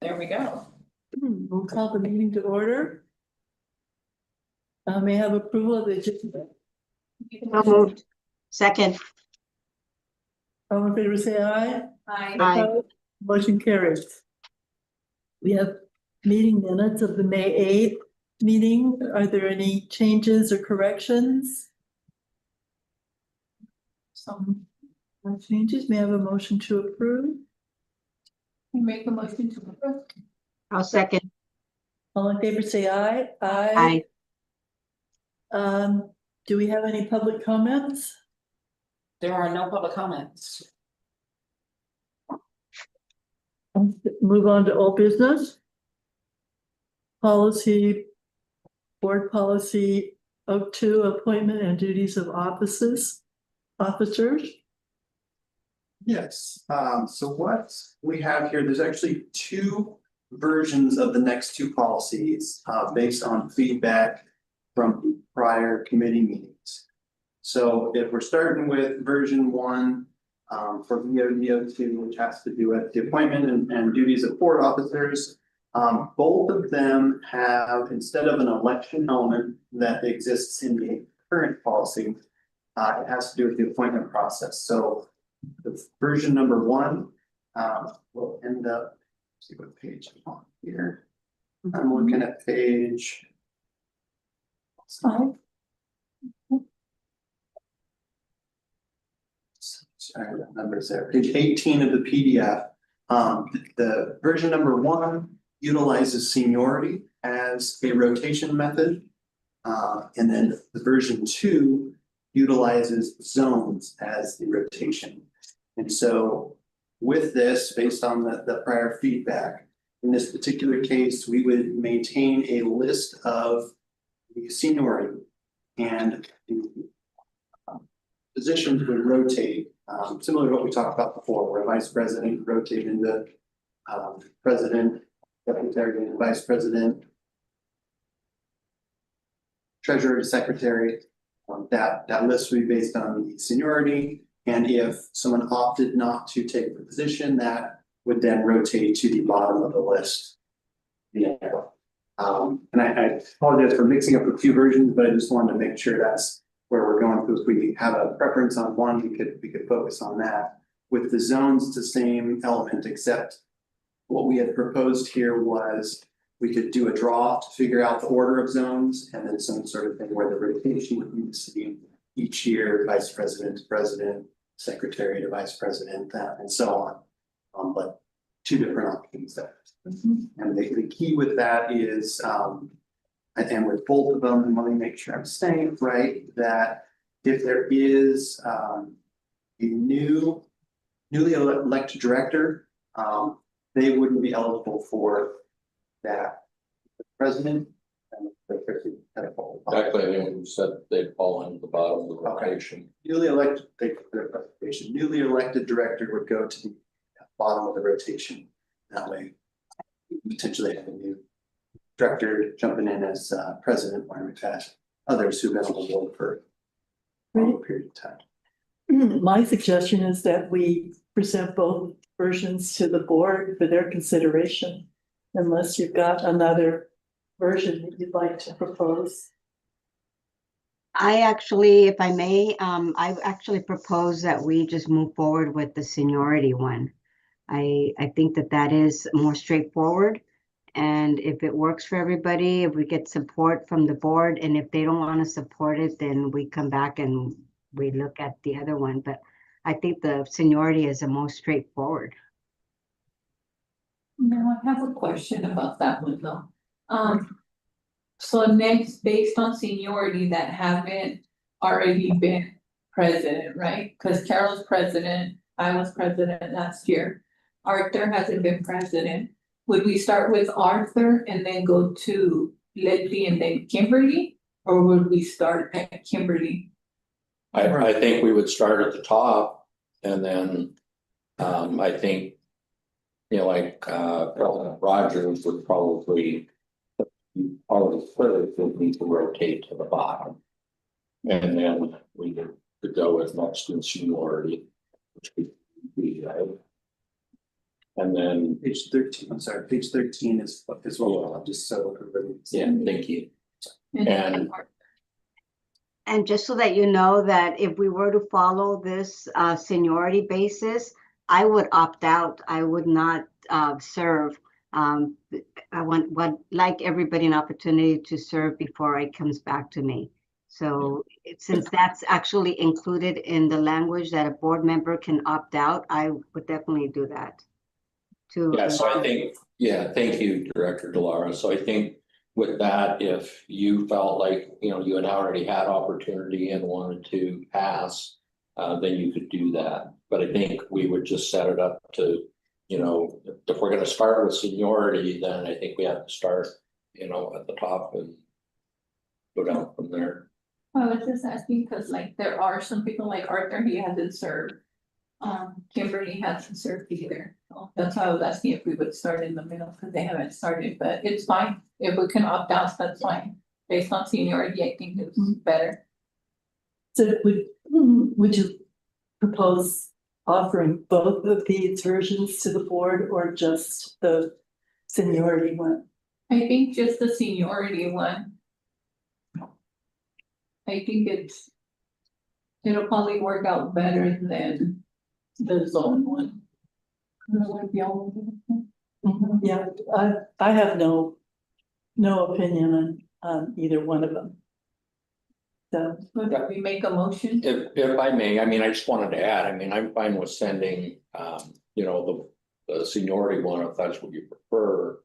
There we go. We'll call the meeting to order. May I have approval of the agenda? So moved. Second. All in favor, say aye. Hi. Aye. Opposed? Motion carries. We have meeting minutes of the May 8th meeting. Are there any changes or corrections? Some changes. May I have a motion to approve? Make a motion to approve. I'll second. All in favor, say aye. Aye. Do we have any public comments? There are no public comments. Move on to old business. Policy, board policy 02, appointment and duties of officers. Yes, so what we have here, there's actually two versions of the next two policies, based on feedback from prior committee meetings. So if we're starting with version 1, for VODO2, which has to do with the appointment and duties of board officers. Both of them have, instead of an election element that exists in the current policy, it has to do with the appointment process. So the version number 1 will end up, see what page I'm on here. I'm looking at page 5. Sorry, that number's there, page 18 of the PDF. The version number 1 utilizes seniority as a rotation method. And then the version 2 utilizes zones as the rotation. And so with this, based on the prior feedback, in this particular case, we would maintain a list of the seniority and the positions would rotate, similar to what we talked about before, where vice president rotated into president, secretary, and vice president, treasurer to secretary. That list would be based on the seniority, and if someone opted not to take the position, that would then rotate to the bottom of the list. Yeah. And I apologize for mixing up a few versions, but I just wanted to make sure that's where we're going, because if we have a preference on one, we could focus on that. With the zones, it's the same element, except what we had proposed here was we could do a draw to figure out the order of zones, and then some sort of thing where the rotation would be the same each year, vice president to president, secretary to vice president, and so on. But two different options there. And the key with that is, and with both of them, let me make sure I'm saying it right, that if there is a newly elected director, they wouldn't be eligible for that. The president and the secretary kind of fall. Exactly, I mean, you said they'd fall into the bottom of the rotation. Newly elected, newly elected director would go to the bottom of the rotation. That way, potentially have a new director jumping in as president, where we've had others who've been on the board for a long period of time. My suggestion is that we present both versions to the board for their consideration, unless you've got another version that you'd like to propose. I actually, if I may, I actually propose that we just move forward with the seniority one. I think that is more straightforward. And if it works for everybody, if we get support from the board, and if they don't want to support it, then we come back and we look at the other one. But I think the seniority is the most straightforward. Now I have a question about that one though. So next, based on seniority that haven't already been president, right? Because Carol's president, I was president last year. Arthur hasn't been president. Would we start with Arthur and then go to Leslie and then Kimberly? Or would we start at Kimberly? I think we would start at the top and then, I think, you know, like, President Rogers would probably would need to rotate to the bottom. And then we could go with next in seniority, which would be, And then, Page 13, I'm sorry, page 13 is what just so everybody. yeah, thank you. And And- And just so that you know that if we were to follow this seniority basis, I would opt out. I would not serve. I would like everybody an opportunity to serve before it comes back to me. So since that's actually included in the language that a board member can opt out, I would definitely do that. Yeah, so I think, yeah, thank you, Director Delara. So I think with that, if you felt like, you had already had opportunity and wanted to pass, then you could do that. But I think we would just set it up to, if we're gonna start with seniority, then I think we have to start, at the top and go down from there. I was just asking, because like there are some people like Arthur, he hasn't served. Kimberly hasn't served either, so that's why I was asking if we would start in the middle, because they haven't started, but it's fine. If we can opt out, that's fine, based on seniority, I think it's better. So would you propose offering both of these versions to the board or just the seniority one? I think just the seniority one. I think it'll probably work out better than the zone one. That would be all of it. Yeah, I have no opinion on either one of them. So, Would we make a motion? If I may, I just wanted to add, I'm fine with sending, the seniority one, if that's what you prefer.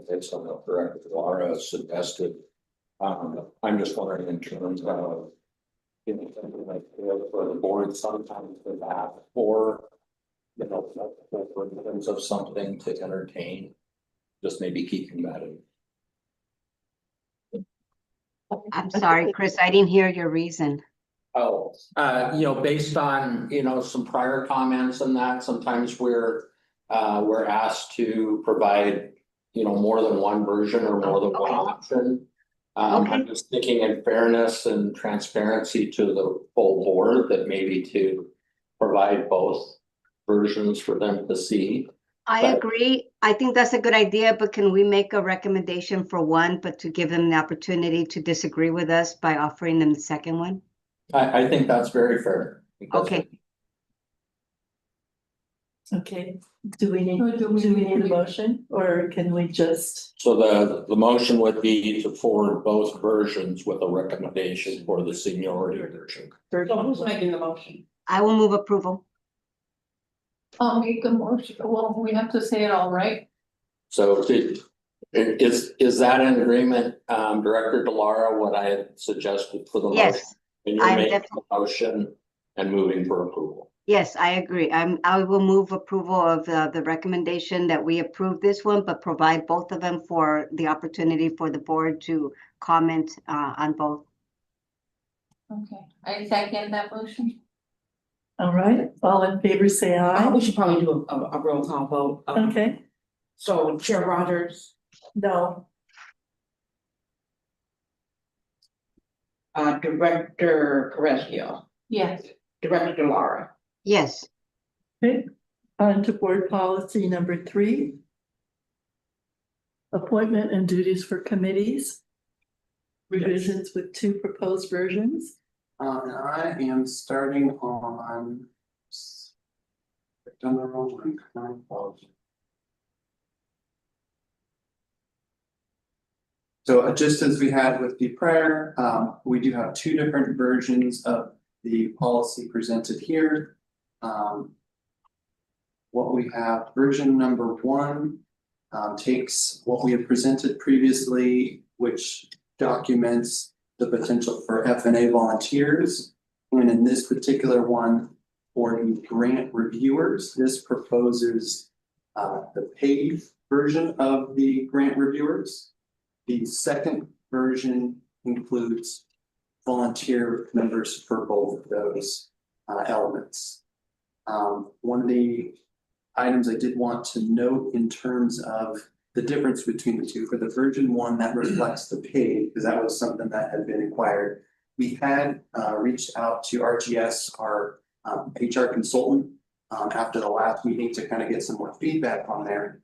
Based on what Director Delara suggested. I'm just wondering in terms of, something like for the board sometimes for that, or, for in terms of something to entertain, just maybe keeping that in. I'm sorry, Chris, I didn't hear your reason. Oh, based on, some prior comments and that, sometimes we're asked to provide, more than one version or more than one Okay. option. Okay. I'm just thinking in fairness and transparency to the full board, that maybe to provide both versions for them to see. I But- agree. I think that's a good idea, but can we make a recommendation for one, but to give them the opportunity to disagree with us by offering them the second one? I think that's very fair. because- Okay. okay, do we need Or do we a motion or can we just? So the motion would be to forward both versions with a recommendation for the seniority version. Who's making the motion? I will move approval. I'll make a motion, well, we have to say it all right. So is that in agreement, Director Delara, what I had suggested for the motion? Yes, And you're I'm making a motion and moving for approval. yes, I agree. I will move approval of the recommendation that we approve this one, but provide both of them for the opportunity for the board to comment on both. Okay, I second that motion. All right, all in favor, say aye. We should probably do a roll call vote. Okay, So Chair Rogers, no, Director Carrasquillo, Yes, Director Delara. Yes, okay, on to board policy number 3. Appointment and duties for committees. Revisions with 2 proposed versions. And I am starting on. Done the wrong one, my apologies. So just as we had with the prior, we do have 2 different versions of the policy presented here. What we have, version number 1, takes what we have presented previously, which documents the potential for F&A volunteers. And in this particular one, for the grant reviewers, this proposes the paid version of the grant reviewers. The second version includes volunteer members for both of those elements. One of the items I did want to note in terms of the difference between the two, for the version 1 that reflects the paid, because that was something that had been acquired. We had reached out to RGS, our HR consultant, after the last meeting to kind of get some more feedback on there.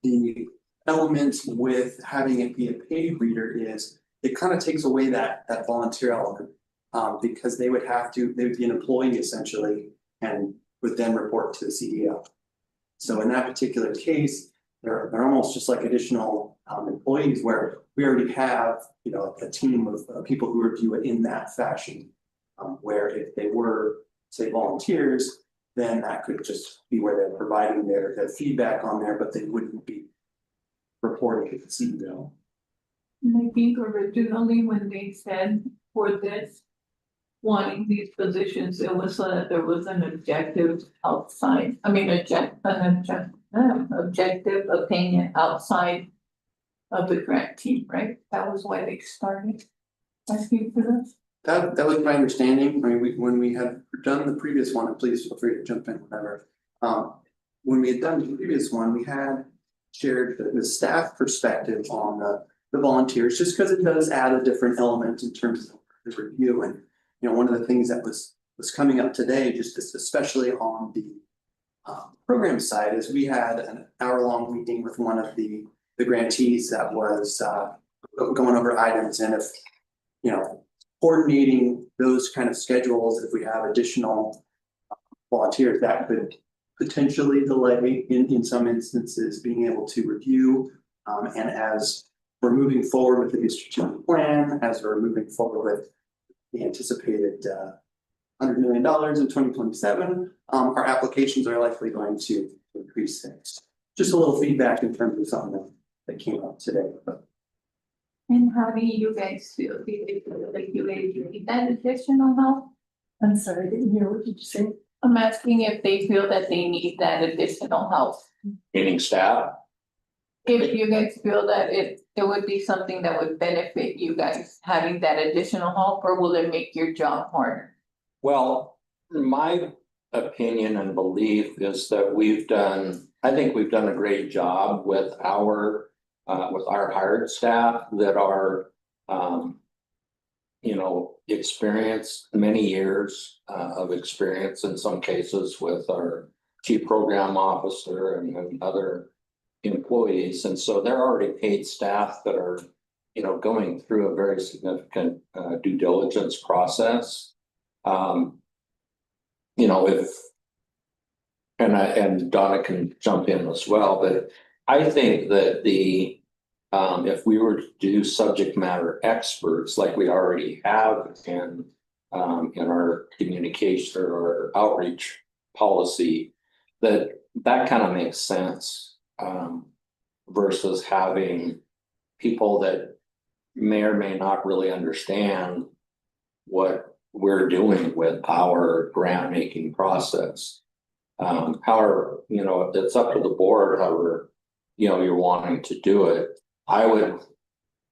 The element with having it be a paid reader is it kind of takes away that volunteer element. Because they would be an employee essentially and would then report to the CEO. So in that particular case, they're almost just like additional employees where we already have, you know, a team of people who review it in that fashion. Where if they were, say, volunteers, then that could just be where they're providing their feedback on there, but they wouldn't be reporting to the CEO. And I think originally when they said for this, wanting these positions, it was so that there was an objective outside, I mean, objective opinion outside of the grant team, right? That was why they started asking for this. That was my understanding. I mean, when we had done the previous one, and please feel free to jump in whenever. When we had done the previous one, we had shared the staff perspective on the volunteers, just because it does add a different element in terms of the review. And you know, one of the things that was coming up today, just especially on the program side, is we had an hour-long meeting with one of the grantees that was going over items, and if you know, coordinating those kind of schedules, if we have additional volunteers, that could potentially delay in some instances being able to review. And as we're moving forward with the strategic plan, as we're moving forward with the anticipated $100 million in 2027, our applications are likely going to increase things. Just a little feedback in terms of something that came up today. But And how do you guys feel? Do you feel like you guys need that additional help? I'm sorry, I didn't hear, what did you say? I'm asking if they feel that they need that additional help. Meaning staff. If you guys feel that it would be something that would benefit you guys having that additional help, or will it make your job harder? Well, my opinion and belief is that I think we've done a great job with our hired staff that are, you know, experienced, many years of experience in some cases with our chief program officer and other employees. And so they're already paid staff that are, you know, going through a very significant due diligence process. You know, and Donna can jump in as well, but I think that if we were to do subject matter experts like we already have in our communication or our outreach policy, that kind of makes sense. Versus having people that may or may not really understand what we're doing with our grant making process. However, you know, it's up to the board, however, you know, you're wanting to do it. I would,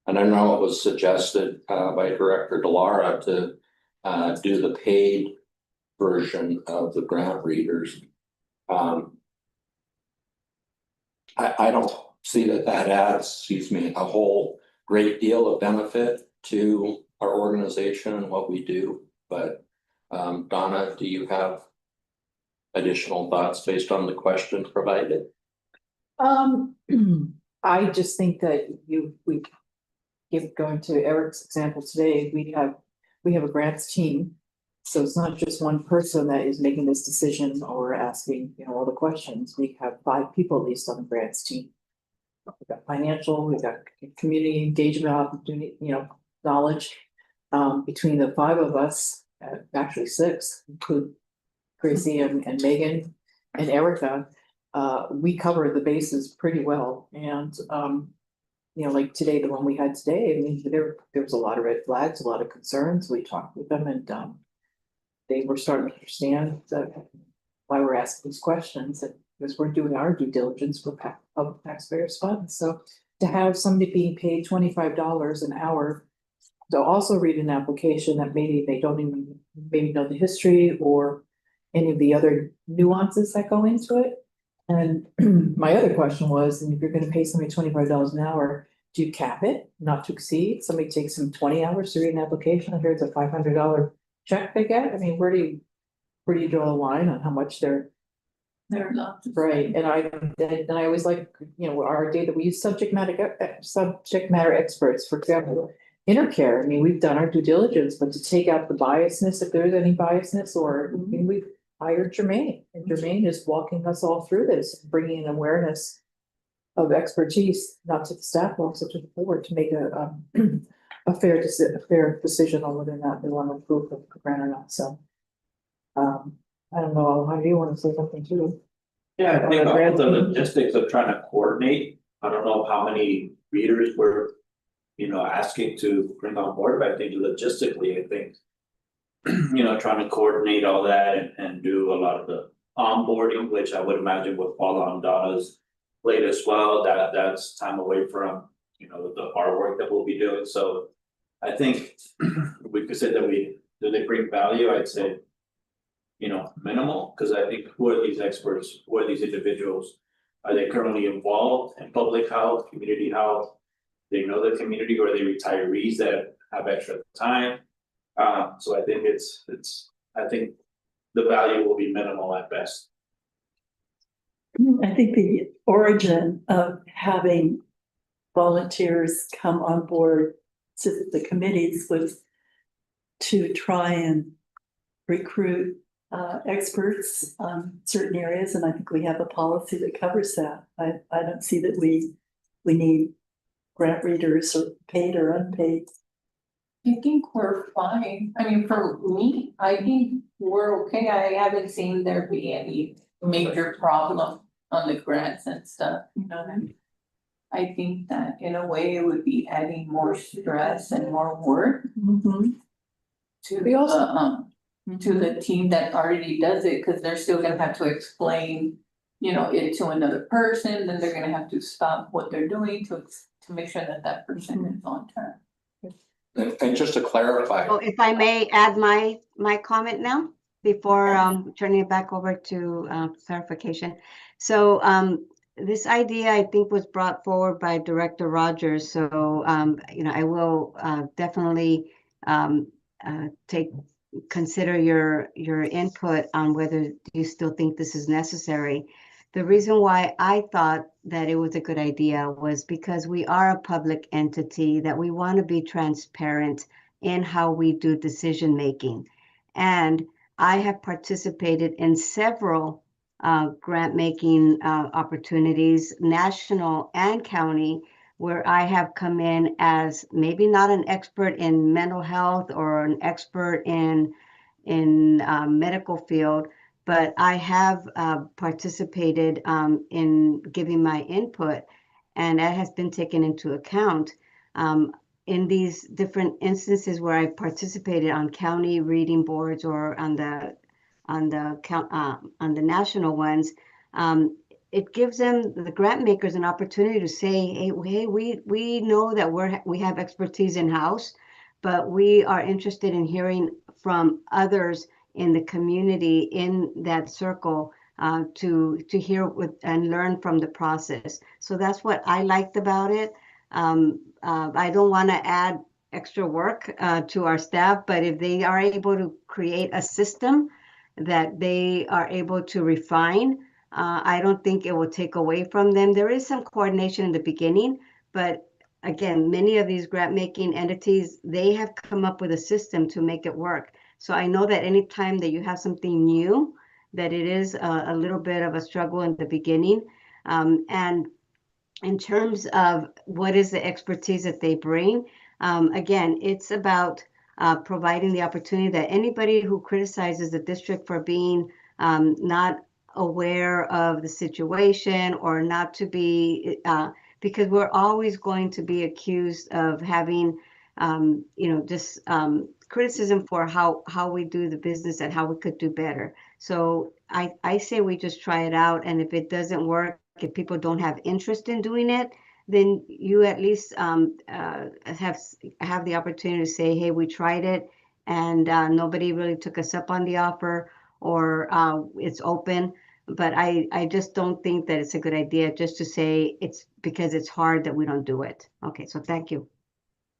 and I know it was suggested by Director Delara to do the paid version of the grant readers. I don't see that adds, a whole great deal of benefit to our organization and what we do. But Donna, do you have additional thoughts based on the question provided? I just think that going to Eric's example today, we have a grants team. So it's not just one person that is making this decision or asking, you know, all the questions. We have 5 people at least on the grants team. We've got financial, we've got community engagement opportunity, you know, knowledge. Between the 5 of us, actually 6, include Gracie and Megan and Erica, we cover the bases pretty well. And you know, like today, the one we had today, I mean, there was a lot of red flags, a lot of concerns. We talked with them, and they were starting to understand why we're asking these questions, and because we're doing our due diligence for public taxpayers' funds. So to have somebody being paid $25 an hour to also read an application that maybe they don't even maybe know the history or any of the other nuances that go into it. And my other question was, and if you're going to pay somebody $25 an hour, do you cap it not to exceed? Somebody takes them 20 hours to read an application, here's a $500 check they get. I mean, where do you draw the line on how much they're There are lots of. Right, and I always like, our data, we use subject matter experts, for example. Intercare, I mean, we've done our due diligence, but to take out the biasness, if there's any biasness, or, I mean, we've hired Jermaine. And Jermaine is walking us all through this, bringing an awareness of expertise, not to the staff, but also to the board, to make a fair decision on whether or not they want to approve the grant or not, so. I don't know, how do you want to say something too? Yeah, I think all the logistics of trying to coordinate, I don't know how many readers were, asking to bring on board, but I think logistically, I think. Trying to coordinate all that and do a lot of the onboarding, which I would imagine would fall on Donna's plate as well, that's time away from, the hard work that we'll be doing, so. I think we could say that do they bring value, I'd say. Minimal, because I think who are these experts, who are these individuals? Are they currently involved in public health, community health? They know the community, or are they retirees that have extra time? So I think I think the value will be minimal at best. I think the origin of having volunteers come on board to the committees was to try and recruit experts on certain areas, and I think we have a policy that covers that. I don't see that we need grant readers, or paid or unpaid. I think we're fine. I mean, for me, I think we're okay. I haven't seen there be any major problem on the grants and stuff, I think that in a way it would be adding more stress and more work to We also- to the team that already does it, because they're still gonna have to explain, it to another person, then they're gonna have to stop what they're doing to make sure that that person is on track. And just to clarify, Oh, if I may add my comment now, before turning it back over to clarification. So this idea, I think, was brought forward by Director Rogers. So I will definitely consider your input on whether you still think this is necessary. The reason why I thought that it was a good idea was because we are a public entity, that we want to be transparent in how we do decision making. And I have participated in several grant making opportunities, national and county, where I have come in as maybe not an expert in mental health or an expert in medical field, but I have participated in giving my input, and that has been taken into account. In these different instances where I participated on county reading boards or on the national ones, it gives them, the grant makers, an opportunity to say, hey, we know that we have expertise in-house, but we are interested in hearing from others in the community, in that circle, to hear and learn from the process. So that's what I liked about it. I don't want to add extra work to our staff, but if they are able to create a system that they are able to refine, I don't think it will take away from them. There is some coordination in the beginning, but again, many of these grant making entities, they have come up with a system to make it work. So I know that anytime that you have something new, that it is a little bit of a struggle in the beginning. And in terms of what is the expertise that they bring, again, it's about providing the opportunity that anybody who criticizes the district for being not aware of the situation, or not to be, because we're always going to be accused of having, just criticism for how we do the business and how we could do better. So I say we just try it out, and if it doesn't work, if people don't have interest in doing it, then you at least have the opportunity to say, hey, we tried it and nobody really took us up on the offer, or it's open. But I just don't think that it's a good idea just to say it's because it's hard that we don't do it. Okay, so thank you.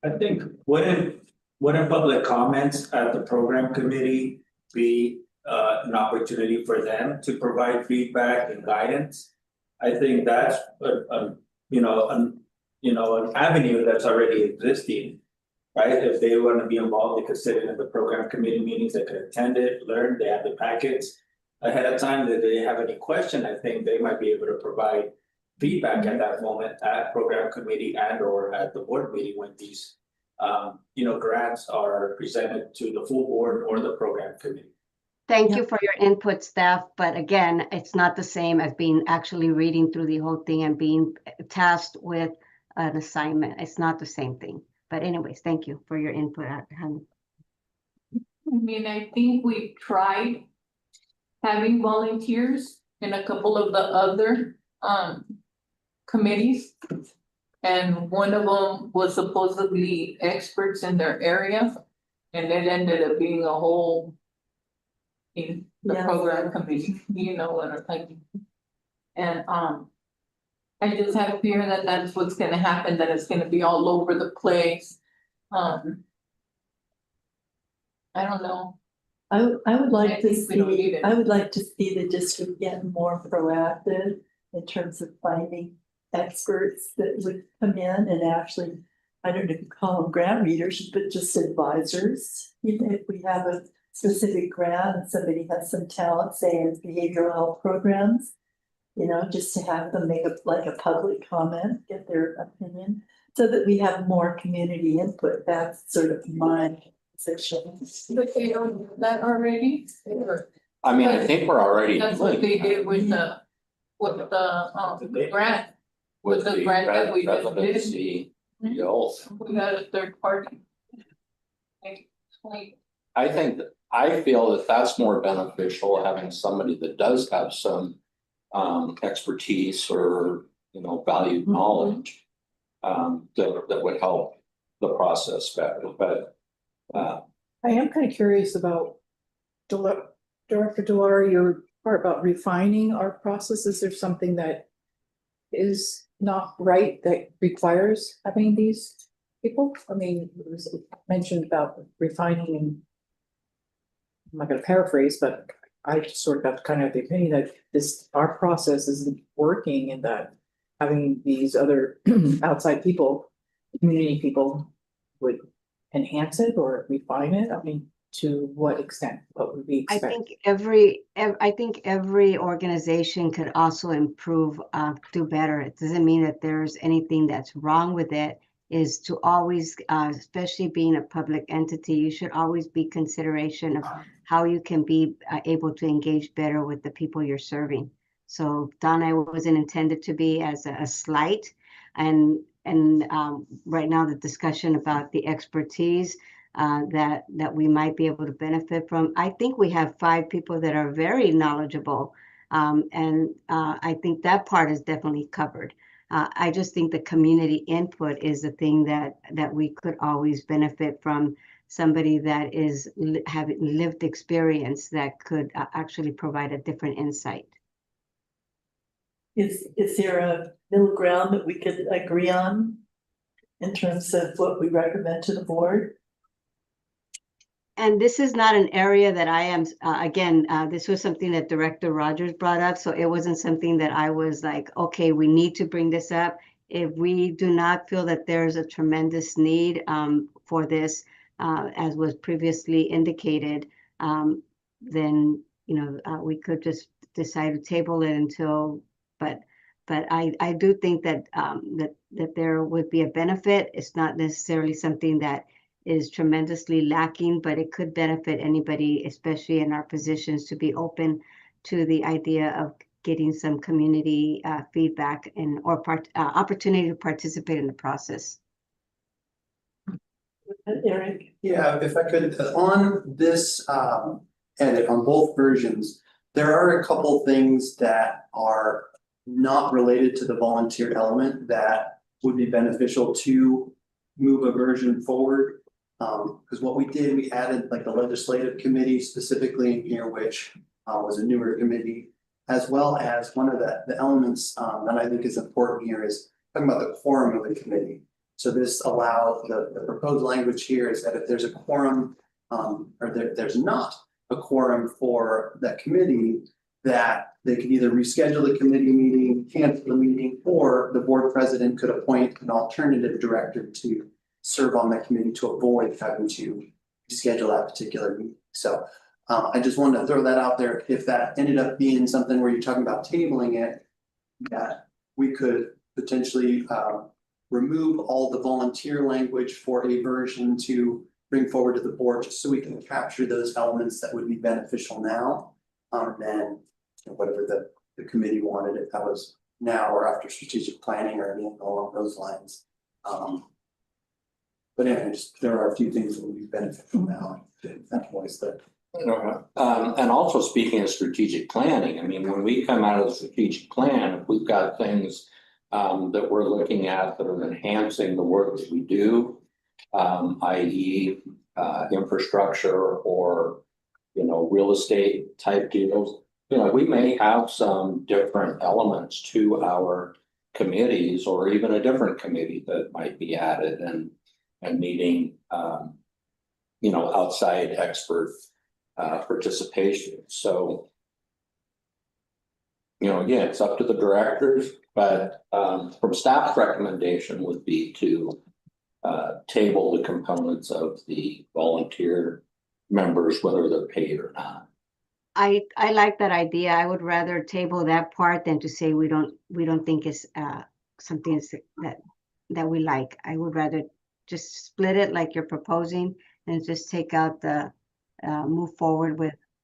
I think wouldn't public comments at the program committee be an opportunity for them to provide feedback and guidance. I think that's an avenue that's already existing. Right, if they wanna be involved, they could sit in the program committee meetings, they could attend it, learn, they have the packets. Ahead of time, that they have any question, I think they might be able to provide feedback at that moment at program committee and or at the board meeting when these. Grants are presented to the full board or the program committee. Thank you for your input, staff, but again, it's not the same as being actually reading through the whole thing and being tasked with an assignment. It's not the same thing. But anyways, thank you for your input. I mean, I think we tried having volunteers in a couple of the other committees. And one of them was supposedly experts in their area, and it ended up being a whole in the Yes. program committee, you know what I'm talking. And I just have fear that that's what's gonna happen, that it's gonna be all over the place. I don't know. I would like I to think we don't need see, it. I would like to see the district get more proactive in terms of finding experts that would come in and actually, I don't know if you call them grant readers, but just advisors. If we have a specific grant and somebody has some talent, say in behavioral health programs, just to have them make a public comment, get their opinion, so that we have more community input. That's sort of my position. But they don't do that already, I mean, I think we're already that's what doing they did with the grant. with the the grant that we just did. residency deals. We got a third party. I feel that that's more beneficial, having somebody that does have some expertise or, valued knowledge. That would help the process better, but. I am kind of curious about Director Delara, your part about refining our process. Is there something that is not right that requires having these people? I mean, it was mentioned about refining and I'm not gonna paraphrase, but I just sort of got kind of the opinion that our process isn't working and that having these other outside people, community people would enhance it or refine it. I mean, to what extent? What would we I expect? think every organization could also improve, do better. It doesn't mean that there's anything that's wrong with it. Is to always, especially being a public entity, you should always be consideration of how you can be able to engage better with the people you're serving. So Donna wasn't intended to be as a slight, and right now the discussion about the expertise that we might be able to benefit from. I think we have 5 people that are very knowledgeable, and I think that part is definitely covered. I just think the community input is the thing that we could always benefit from, somebody that is having lived experience that could actually provide a different insight. Is there a middle ground that we could agree on in terms of what we recommend to the board? And this is not an area that I am, again, this was something that Director Rogers brought up. So it wasn't something that I was like, okay, we need to bring this up. If we do not feel that there's a tremendous need for this, as was previously indicated, then, we could just decide to table it until, but I do think that, that there would be a benefit. It's not necessarily something that is tremendously lacking, but it could benefit anybody, especially in our positions, to be open to the idea of getting some community feedback and or opportunity to participate in the process. Eric? Yeah, if I could, on this edit, on both versions, there are a couple things that are not related to the volunteer element that would be beneficial to move a version forward. Because what we did, we added like the legislative committee specifically in here, which was a newer committee, as well as one of the elements that I think is important here is talking about the quorum of the committee. So this allows the proposed language here is that if there's a quorum or there's not a quorum for that committee, that they could either reschedule the committee meeting, cancel the meeting, or the board president could appoint an alternative director to serve on that committee to avoid having to schedule that particular meeting. So I just wanted to throw that out there. If that ended up being something where you're talking about tabling it, that we could potentially remove all the volunteer language for a version to bring forward to the board, just so we can capture those elements that would be beneficial now. Then whatever the committee wanted, if that was now or after strategic planning or anything along those lines. But anyway, there are a few things that would be beneficial now, if that was that. And also speaking of strategic planning, I mean, when we come out of the strategic plan, if we've got things that we're looking at that are enhancing the work that we do, i.e. Infrastructure or, real estate type deals, we may have some different elements to our committees or even a different committee that might be added and needing, outside expert participation. So, again, it's up to the directors, but from staff recommendation would be to table the components of the volunteer members, whether they're paid or not. I like that idea. I would rather table that part than to say we don't think it's something that we like. I would rather just split it like you're proposing and just take out the move forward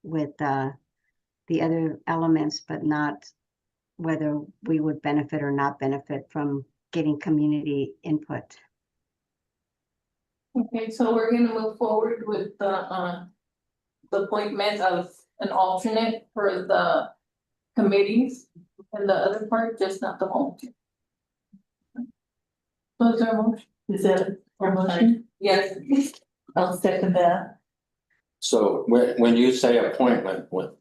with the other elements, but not whether we would benefit or not benefit from getting community input. Okay, so we're gonna move forward with the appointment of an alternate for the committees and the other part, just not the volunteer. So is there a motion? Is that a motion? Yes. I'll second that. So when you say appointment, what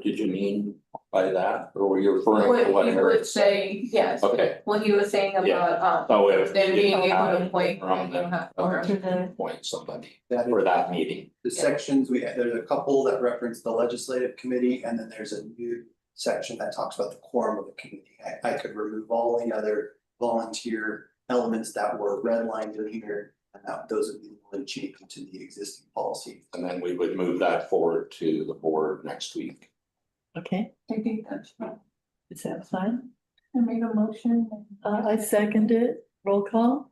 did you mean by that? Or were you referring to What what he Eric would said? say, yes, Okay. what he was saying Yeah. about, So if them being you able have to appoint. from them, Alternate. appoint somebody That for is that meeting. the sections, there's a couple that reference the legislative committee, and then there's a new section that talks about the quorum of the committee. I could remove all the other volunteer elements that were redlined in here, and those would be really changed to the existing policy. And then we would move that forward to the board next week. Okay, I think that's fine. is that fine? I made a motion. I second it. Roll call?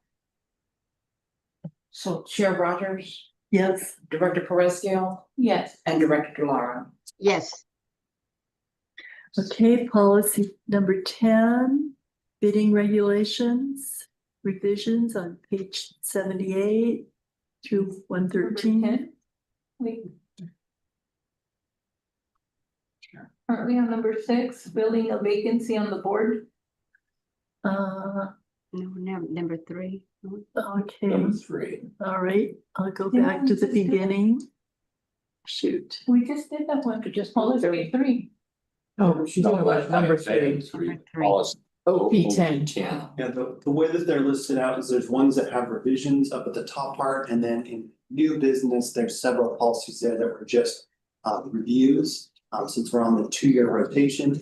So Chair Rogers, Yes. Director Perezio, Yes. and Director Delara. Yes, Okay, policy number 10, bidding regulations, revisions on page 78 through 113. We. Currently on number 6, filling a vacancy on the board. Uh, number 3. okay, Number 3. all right, I'll go Yeah, back to the just do- beginning. Shoot, We just did that one, just policy 3. Oh, she's talking about number 3. Number 3. Policy. OP 10. 10. Yeah, the way that they're listed out is there's ones that have revisions up at the top part, and then in new business, there's several policies there that were just reviews. Since we're on the 2-year rotation.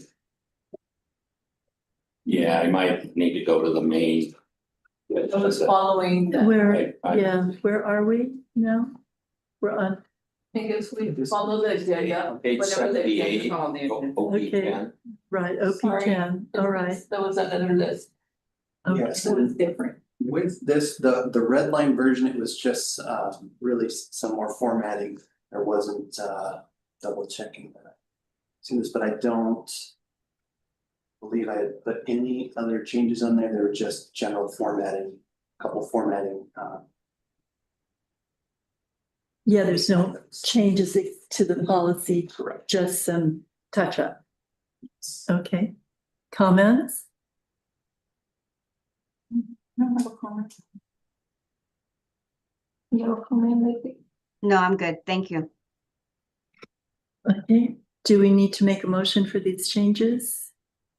Yeah, I might need to go to the main. It was following the, where, I- yeah, where are we now? We're on, I guess we follow the agenda. Page whatever the agenda 78, on the agenda. OP Okay. 10. right, OP Sorry. 10, all right. That was another list, Okay. Yes. it was different. With this, the red line version, it was just really some more formatting. There wasn't double checking that. Seen this, but I don't believe I had put any other changes on there. They were just general formatting, couple formatting. Yeah, there's no changes to the policy, Correct. just some touch up. Okay, comments? I don't have a comment. You have a comment, maybe? No, I'm good. Thank you. Okay, do we need to make a motion for these changes?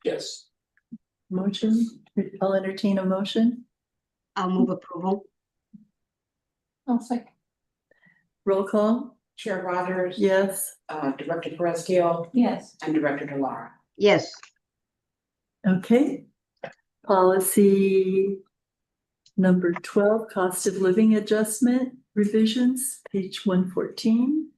Yes. Motion, I'll entertain a motion. I'll move approval. I'll second. Roll call? Chair Rogers. Yes, Director Perezkiel Yes. and Director Delara. Yes, okay. Policy number 12, cost of living adjustment revisions, page 114.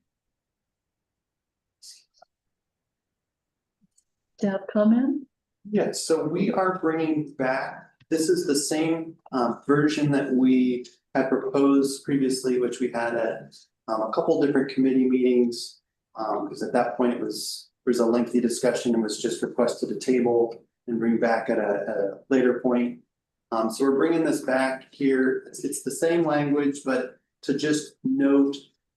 Staff comment? Yes, so we are bringing back, this is the same version that we had proposed previously, which we had at a couple different committee meetings. Because at that point it was, there was a lengthy discussion and was just requested a table and bring back at a later point. So we're bringing this back here. It's the same language, but to just note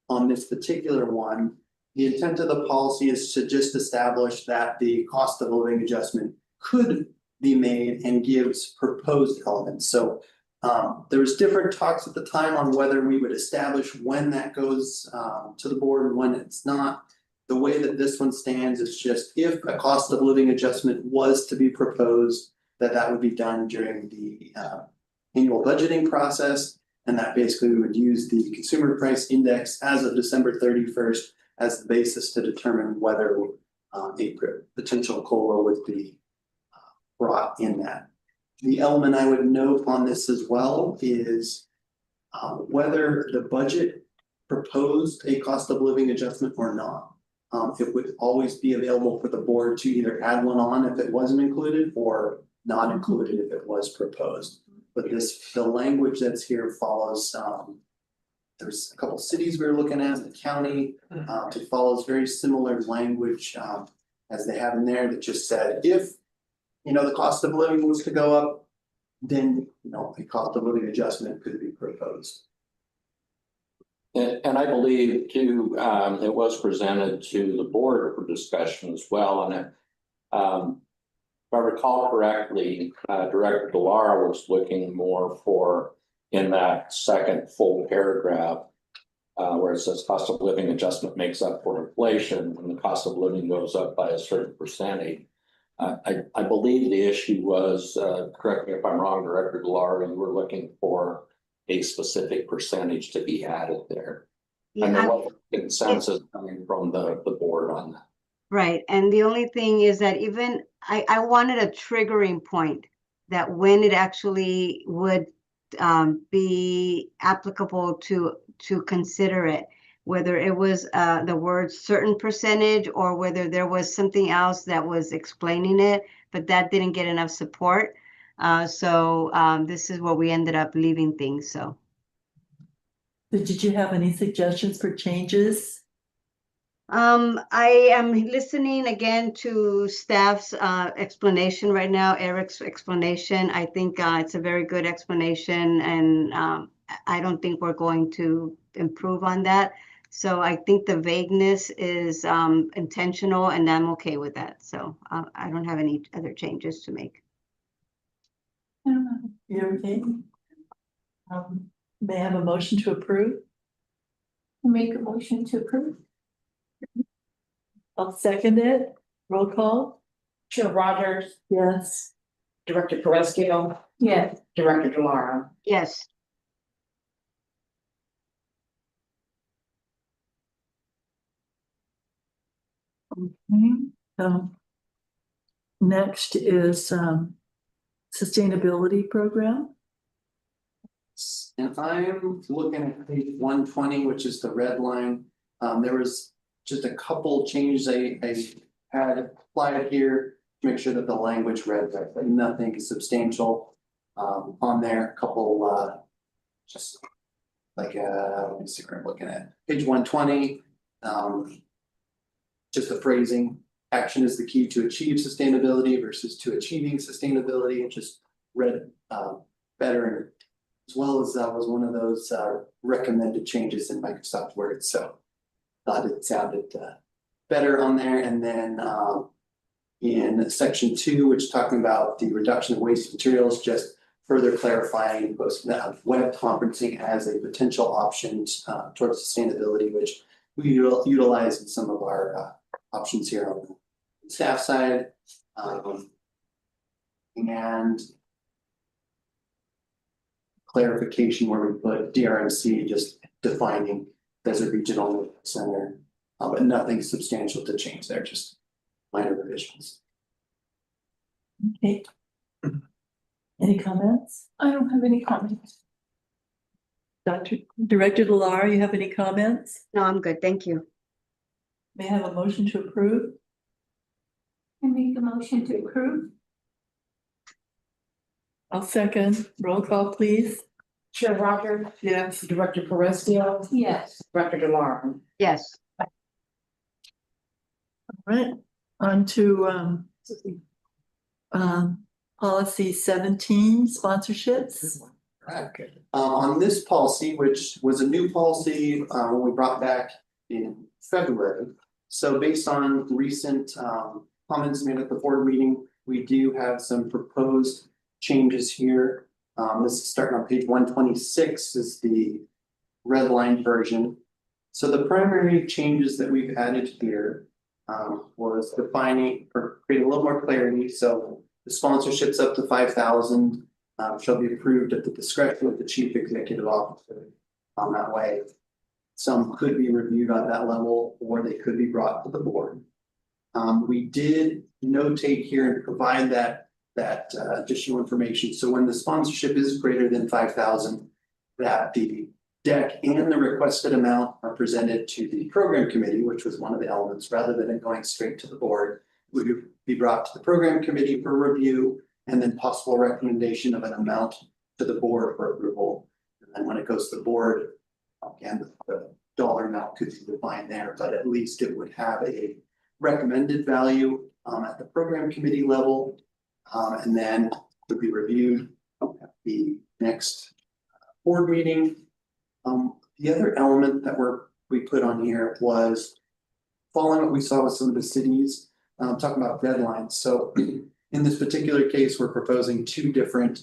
on this particular one, the intent of the policy is to just establish that the cost of living adjustment could be made and gives proposed elements. So there was different talks at the time on whether we would establish when that goes to the board and when it's not. The way that this one stands is just if a cost of living adjustment was to be proposed, that would be done during the annual budgeting process. And that basically we would use the consumer price index as of December 31st as the basis to determine whether a potential COLA would be brought in that. The element I would note on this as well is whether the budget proposed a cost of living adjustment or not. It would always be available for the board to either add one on if it wasn't included or not included if it was proposed. But the language that's here follows, there's a couple cities we were looking at, the county, it follows very similar language as they have in there that just said, if the cost of living was to go up, then a cost of living adjustment could be proposed. And I believe too, it was presented to the board for discussion as well, and if I recall correctly, Director Delara was looking more for in that second full paragraph. Where it says cost of living adjustment makes up for inflation when the cost of living goes up by a certain percentage. I believe the issue was, correct me if I'm wrong, Director Delara, you were looking for a specific percentage to be added there. And there was consensus coming from the board on that. right. And the only thing is that even I wanted a triggering point that when it actually would be applicable to consider it, whether it was the word certain percentage or whether there was something else that was explaining it, but that didn't get enough support. So this is where we ended up leaving things. So Did you have any suggestions for changes? I am listening again to staff's explanation right now, Eric's explanation. I think it's a very good explanation, and I don't think we're going to improve on that. So I think the vagueness is intentional, and I'm okay with that. So I don't have any other changes to make. You're okay? May I have a motion to approve? Make a motion to approve. I'll second it. Roll call? Chair Rogers, Yes. Director Perezkiel, Yes. Director Delara. Yes. Okay. Next is sustainability program. And I'm looking at page 120, which is the red line. There was just a couple changes I had applied here to make sure that the language read right, but nothing substantial on there. A couple just like let me see where I'm looking at. Page 120. Just the phrasing, action is the key to achieve sustainability versus to achieving sustainability. It just read better, as well as was one of those recommended changes in Microsoft Word. So thought it sounded better on there. And then in section 2, which talking about the reduction of waste materials, just further clarifying web conferencing as a potential option towards sustainability, which we utilize in some of our options here on the staff side. And clarification where we put DRMC, just defining Desert Regional Center. But nothing substantial to change there, just minor revisions. Okay. Any comments? I don't have any comments. Director Delara, you have any comments? No, I'm good, thank you. May I have a motion to approve? I make a motion to approve. I'll second. Roll call, please. Chair Rogers, Yes. Director Perez-Gill, Yes. Director DeLauro. Yes, Right, on to policy 17, sponsorships. On this policy, which was a new policy, when we brought back in February. So based on recent, comments made at the board meeting, we do have some proposed changes here. This is starting on page 126 is the red line version. So the primary changes that we've added here, was defining or creating a little more clarity. So the sponsorships up to 5,000 shall be approved at the discretion of the chief executive officer. That way, some could be reviewed at that level, or they could be brought to the board. We did notate here and provide that additional information. So when the sponsorship is greater than 5,000, that the deck and the requested amount are presented to the program committee, which was one of the elements, rather than it going straight to the board, would be brought to the program committee for review and then possible recommendation of an amount to the board for approval. And then when it goes to the board, again, the dollar amount could be defined there, but at least it would have a recommended value at the program committee level. And then would be reviewed at the next board meeting. The other element that we put on here was following what we saw with some of the cities, talking about deadlines. So in this particular case, we're proposing two different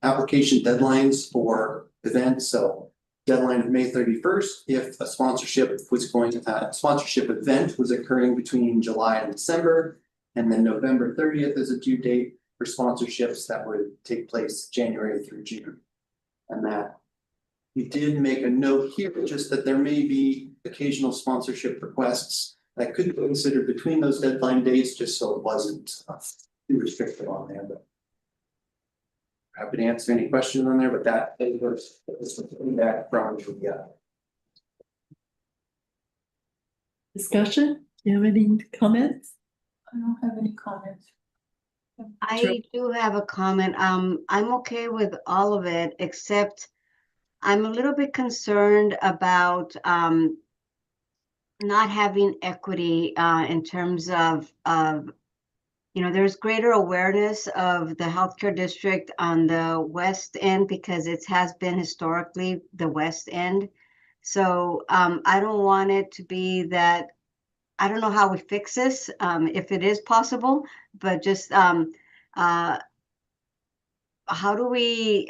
application deadlines for events. So deadline of May 31st, if a sponsorship event was occurring between July and December, and then November 30th is a due date for sponsorships that would take place January through June. And that we did make a note here, just that there may be occasional sponsorship requests that could be considered between those deadline dates, just so it wasn't too restrictive on there, but. Happy to answer any questions on there, but that was feedback from the Discussion? Do you have any comments? I don't have any comments. I do have a comment. I'm okay with all of it, except I'm a little bit concerned about not having equity in terms of there's greater awareness of the healthcare district on the west end because it has been historically the west end. So I don't want it to be that, I don't know how we fix this, if it is possible, but just how do we,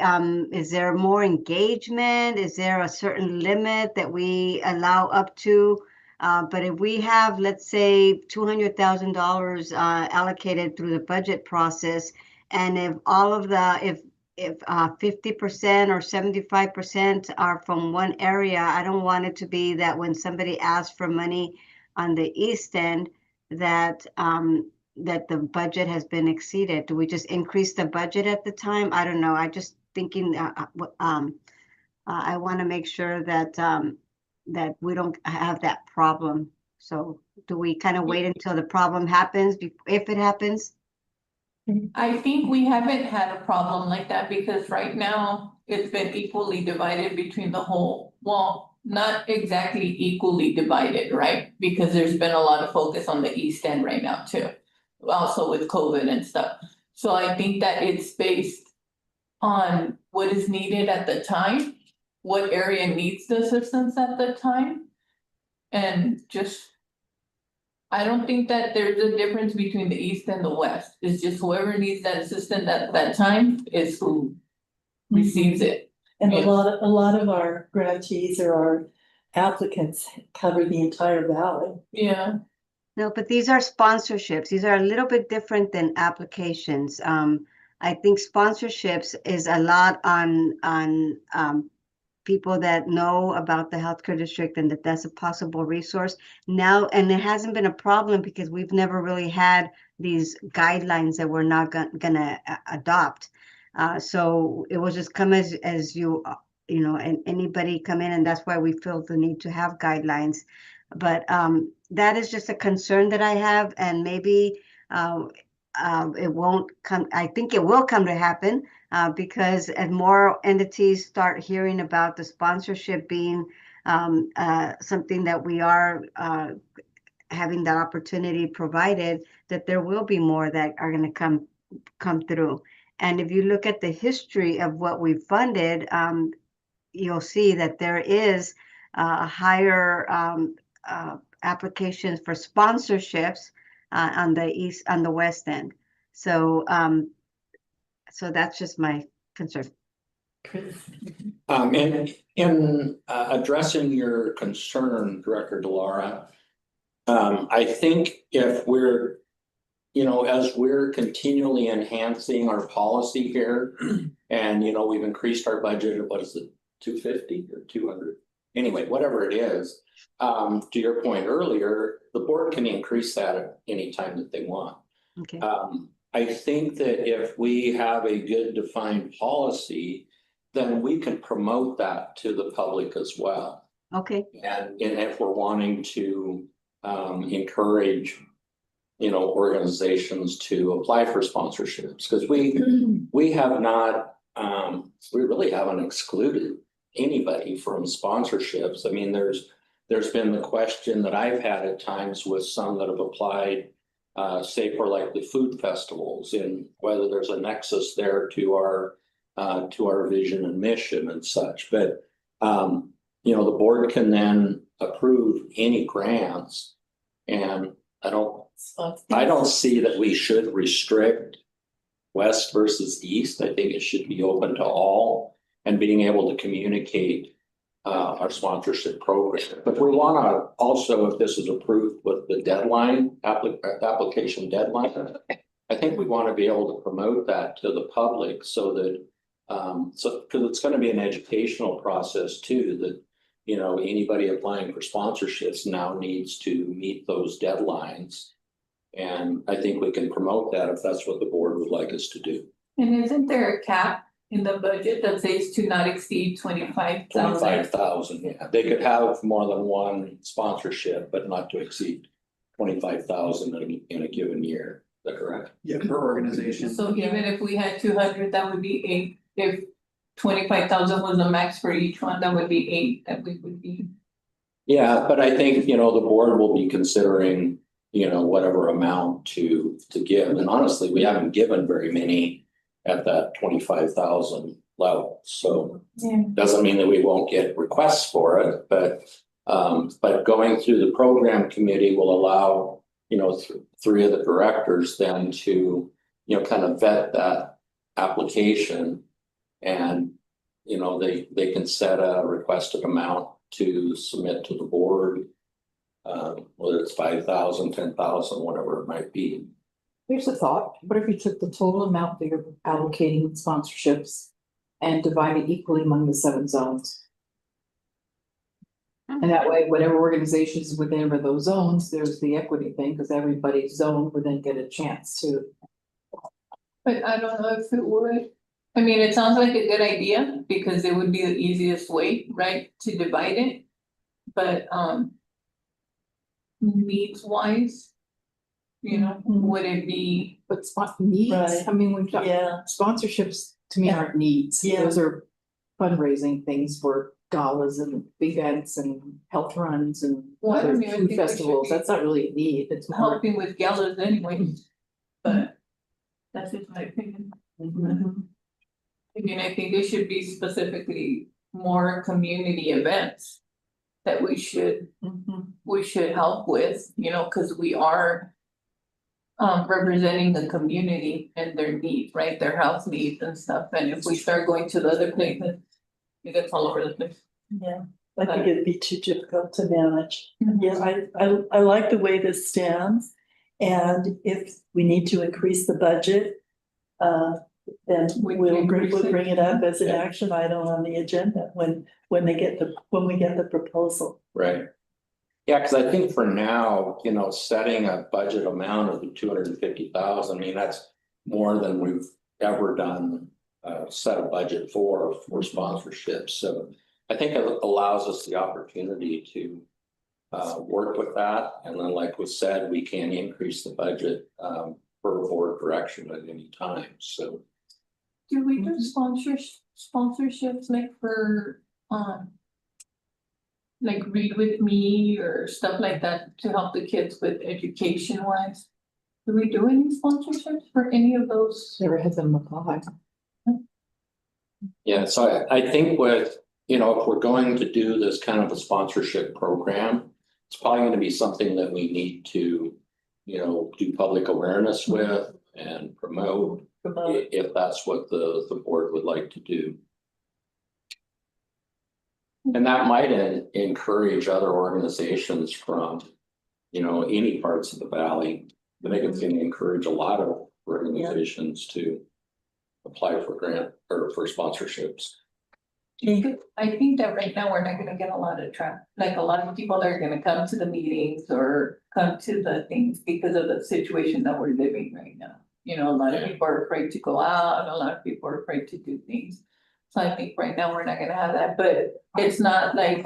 is there more engagement? Is there a certain limit that we allow up to? But if we have, let's say, $200,000 allocated through the budget process, and if all of the, if 50% or 75% are from one area, I don't want it to be that when somebody asks for money on the east end, that that the budget has been exceeded. Do we just increase the budget at the time? I don't know. I just thinking, I want to make sure that that we don't have that problem. So do we kind of wait until the problem happens, if it happens? I think we haven't had a problem like that because right now it's been equally divided between the whole, well, not exactly equally divided, right? Because there's been a lot of focus on the east end right now too, also with COVID and stuff. So I think that it's based on what is needed at the time, what area needs the assistance at the time. And just, I don't think that there's a difference between the east and the west. It's just whoever needs that assistance at that time is who receives it. And Yeah. a lot of our grantees or our applicants cover the entire valley. Yeah, No, but these are sponsorships. These are a little bit different than applications. I think sponsorships is a lot on people that know about the healthcare district and that that's a possible resource now, and it hasn't been a problem because we've never really had these guidelines that we're not gonna adopt. So it will just come as you, you know, and anybody come in, and that's why we feel the need to have guidelines. But that is just a concern that I have, and maybe it won't come, I think it will come to happen because as more entities start hearing about the sponsorship being something that we are having that opportunity provided, that there will be more that are going to come through. And if you look at the history of what we've funded, you'll see that there is higher applications for sponsorships on the west end. So so that's just my concern. In addressing your concern, Director DeLaura, I think if we're, you know, as we're continually enhancing our policy here, and, you know, we've increased our budget, what is it, 250 or 200? Anyway, whatever it is, to your point earlier, the board can increase that at any time that they want. Okay. I think that if we have a good defined policy, then we can promote that to the public as well. Okay. And if we're wanting to encourage, you know, organizations to apply for sponsorships, because we have not, we really haven't excluded anybody from sponsorships. I mean, there's been the question that I've had at times with some that have applied, say for like the food festivals, and whether there's a nexus there to our vision and mission and such. But you know, the board can then approve any grants, and I don't see that we should restrict west versus east. I think it should be open to all, and being able to communicate our sponsorship program. But we want to also, if this is approved with the deadline, application deadline, I think we want to be able to promote that to the public so that, because it's going to be an educational process too, that, you know, anybody applying for sponsorships now needs to meet those deadlines. And I think we can promote that if that's what the board would like us to do. And isn't there a cap in the budget that says to not exceed 25,000? 25,000, yeah. They could have more than one sponsorship, but not to exceed 25,000 in a given year. Is that correct? Yeah, per organization. So even if we had 200, that would be 8. If 25,000 was the max for each one, that would be 8 that we would be. Yeah, but I think, you know, the board will be considering, you know, whatever amount to give. And honestly, we haven't given very many at that 25,000 level. So doesn't mean that we won't get requests for it, but going through the program committee will allow, you know, three of the directors then to, you know, kind of vet that application, and, you know, they can set a requested amount to submit to the board, whether it's 5,000, 10,000, whatever it might be. Here's a thought. What if you took the total amount that you're allocating sponsorships and divided equally among the 7 zones? And that way, whatever organizations within those zones, there's the equity thing, because everybody's zone would then get a chance to. But I don't know if it would. I mean, it sounds like a good idea because it would be the easiest way, right, to divide it. But needs wise, you know, would it be? But needs, Right. I mean, we've got Yeah, sponsorships to me aren't needs. Yeah. Those are fundraising things for galas and events and health runs and Well, I other don't even food think we should festivals. be That's not really a need. It's more. helping with galas anyway, but that's just my opinion. I mean, I think it should be specifically more community events that we should help with, you know, because we are representing the community and their needs, right, their health needs and stuff, and if we start going to the other places, it gets all over the place. yeah. I think it'd be too difficult to manage. Yeah, I like the way this stands. And if we need to increase the budget, then We we'll can bring it up as an Yeah. action item on the agenda when we get the proposal. Right. Yeah, because I think for now, you know, setting a budget amount of 250,000, I mean, that's more than we've ever done. Set a budget for sponsorships, so I think it allows us the opportunity to. Work with that, and then like we said, we can increase the budget per board direction at any time, so. Do we do sponsorships like for, like Read With Me or stuff like that to help the kids with education wise? Do we do any sponsorships for any of those? Never had them apply. Yeah, so I think with, you know, if we're going to do this kind of a sponsorship program, it's probably gonna be something that we need to, you know, do public awareness with and promote. If that's what the board would like to do. And that might encourage other organizations from, you know, any parts of the valley. I think it's gonna encourage a lot of organizations to apply for grant or for sponsorships. I think that right now we're not gonna get a lot of like a lot of people that are gonna come to the meetings or come to the things because of the situation that we're living right now. You know, a lot of Yeah. people are afraid to go out, a lot of people are afraid to do things. So I think right now we're not gonna have that, but it's not like,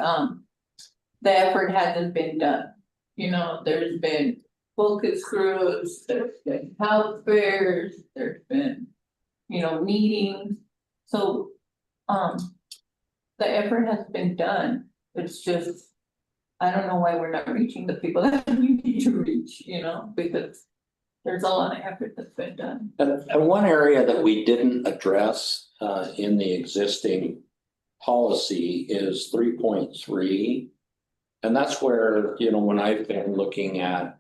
the effort hasn't been done. You know, there's been focus groups, there's been health fairs, there's been, you know, meetings. So, the effort has been done, it's just, I don't know why we're not reaching the people that we need to reach, you know, because there's a lot of effort that's been done. And one area that we didn't address in the existing policy is 3.3. And that's where, you know, when I've been looking at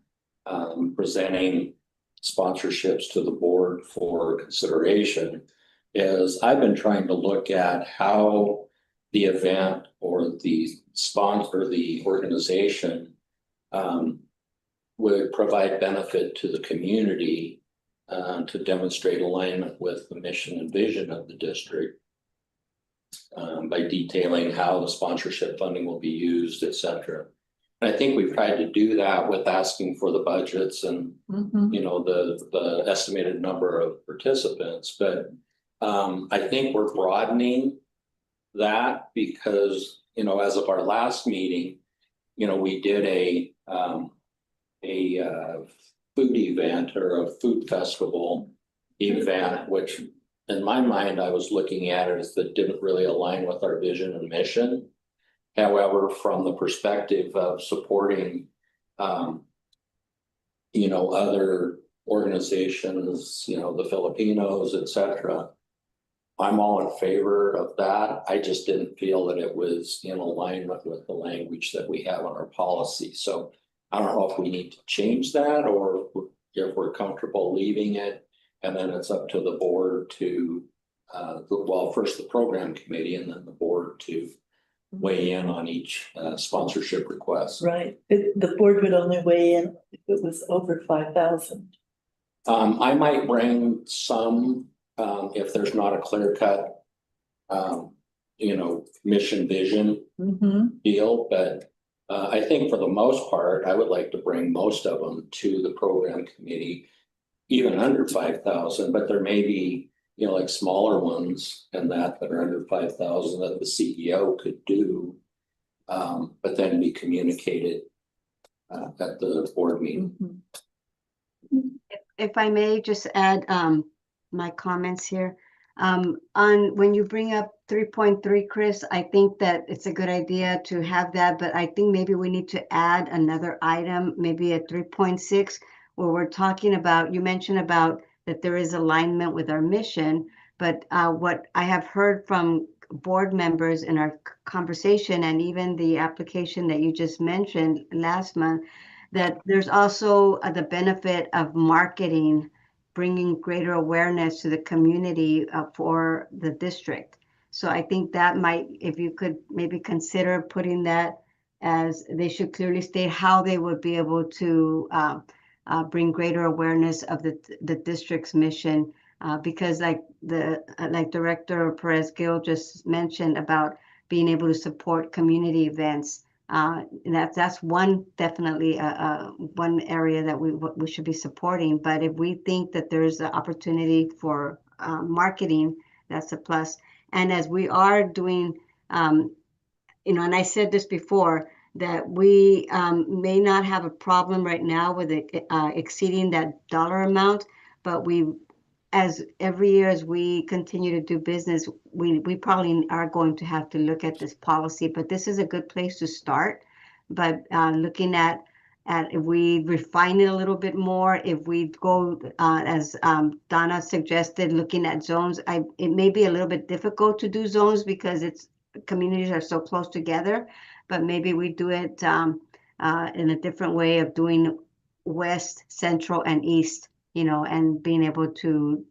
presenting sponsorships to the board for consideration, is I've been trying to look at how the event or the sponsor, the organization would provide benefit to the community to demonstrate alignment with the mission and vision of the district by detailing how the sponsorship funding will be used, et cetera. And I think we've tried to do that with asking for the budgets and, you know, the estimated number of participants, but I think we're broadening that because, you know, as of our last meeting, you know, we did a food event or a food festival event, which in my mind, I was looking at it as that didn't really align with our vision and mission. However, from the perspective of supporting, you know, other organizations, you know, the Filipinos, et cetera, I'm all in favor of that. I just didn't feel that it was in alignment with the language that we have on our policy. So I don't know if we need to change that or if we're comfortable leaving it. And then it's up to the board to, well, first the program committee and then the board to weigh in on each sponsorship request. Right, the board would only weigh in if it was over 5,000. I might bring some, if there's not a clear cut, you know, mission vision deal, but I think for the most part, I would like to bring most of them to the program committee, even under 5,000, but there may be, you know, like smaller ones and that are under 5,000 that the CEO could do, but then be communicated at the board meeting. If I may just add my comments here. On when you bring up 3.3, Chris, I think that it's a good idea to have that, but I think maybe we need to add another item, maybe a 3.6, where we're talking about, you mentioned about that there is alignment with our mission, but what I have heard from board members in our conversation and even the application that you just mentioned last month, that there's also the benefit of marketing, bringing greater awareness to the community for the district. So I think that might, if you could maybe consider putting that as they should clearly state how they would be able to bring greater awareness of the district's mission Because like Director Perez Gil just mentioned about being able to support community events. That's one, definitely, one area that we should be supporting. But if we think that there's an opportunity for marketing, that's a plus. And as we are doing, and I said this before, that we may not have a problem right now with exceeding that dollar amount, but as every year as we continue to do business, we probably are going to have to look at this policy, but this is a good place to start. But looking at if we refine it a little bit more, if we go as Donna suggested, looking at zones, it may be a little bit difficult to do zones because communities are so close together, but maybe we do it in a different way of doing west, central, and east, and being able to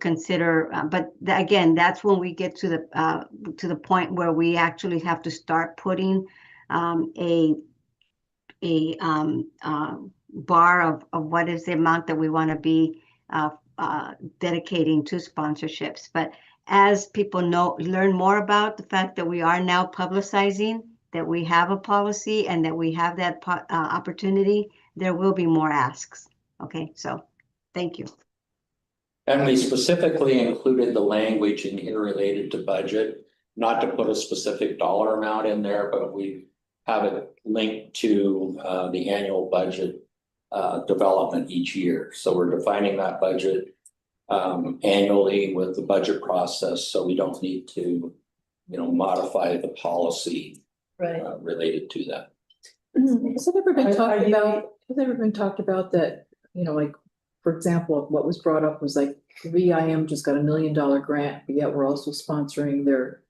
consider. But again, that's when we get to the point where we actually have to start putting a bar of what is the amount that we want to be dedicating to sponsorships. But as people learn more about the fact that we are now publicizing that we have a policy and that we have that opportunity, there will be more asks. Okay, so thank you. And we specifically included the language in here related to budget, not to put a specific dollar amount in there, but we have it linked to the annual budget development each year. So we're defining that budget annually with the budget process, so we don't need to, modify the policy Right. related to that. Has it ever been Are talked you- about, that, like, for example, what was brought up was like, VIM just got $1 million grant, but yet we're also sponsoring their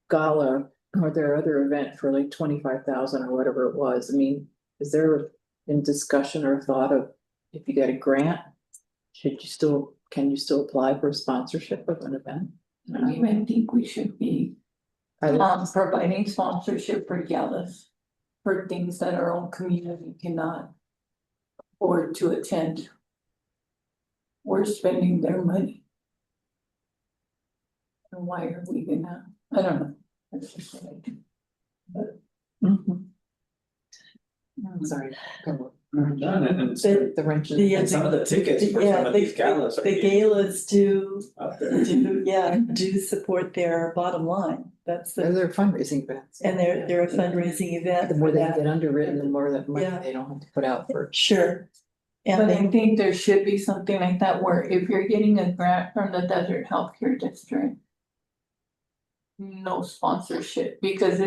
gala or their other event for like 25,000 or whatever it was. I mean, is there been discussion or thought of, if you get a grant, can you still apply for a sponsorship of an event? I don't even think we should be providing sponsorship for galas for things that our own community cannot afford to attend. We're spending their money. And why are we gonna, I don't know. That's just what I do. Mhm. Sorry. And The wrenches. and some of the tickets for some of these galas are The galas do out there. do support their bottom line. That's They're fundraising events. and they're a fundraising event. The more for they that. get underwritten, the more that money Yeah. they don't have to put out for. Sure. But And I then, think there should be something like that where if you're getting a grant from the Desert Healthcare District. No sponsorship, because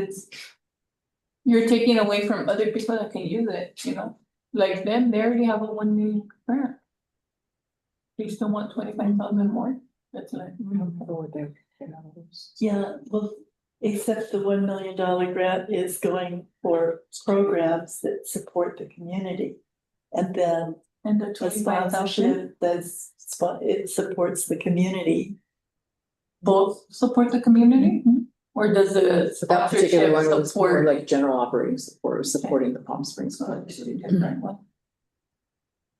you're taking away from other people that can use it, like them, they already have a 1 million grant. They still want 25,000 more, that's like. yeah, well, except the $1 million grant is going for programs that support the community. And then And the a 25,000, sponsorship it supports the community. both support the community, or does the So that particular sponsorship one was for support? like general operating support, supporting the Palm Springs. So it's a different one.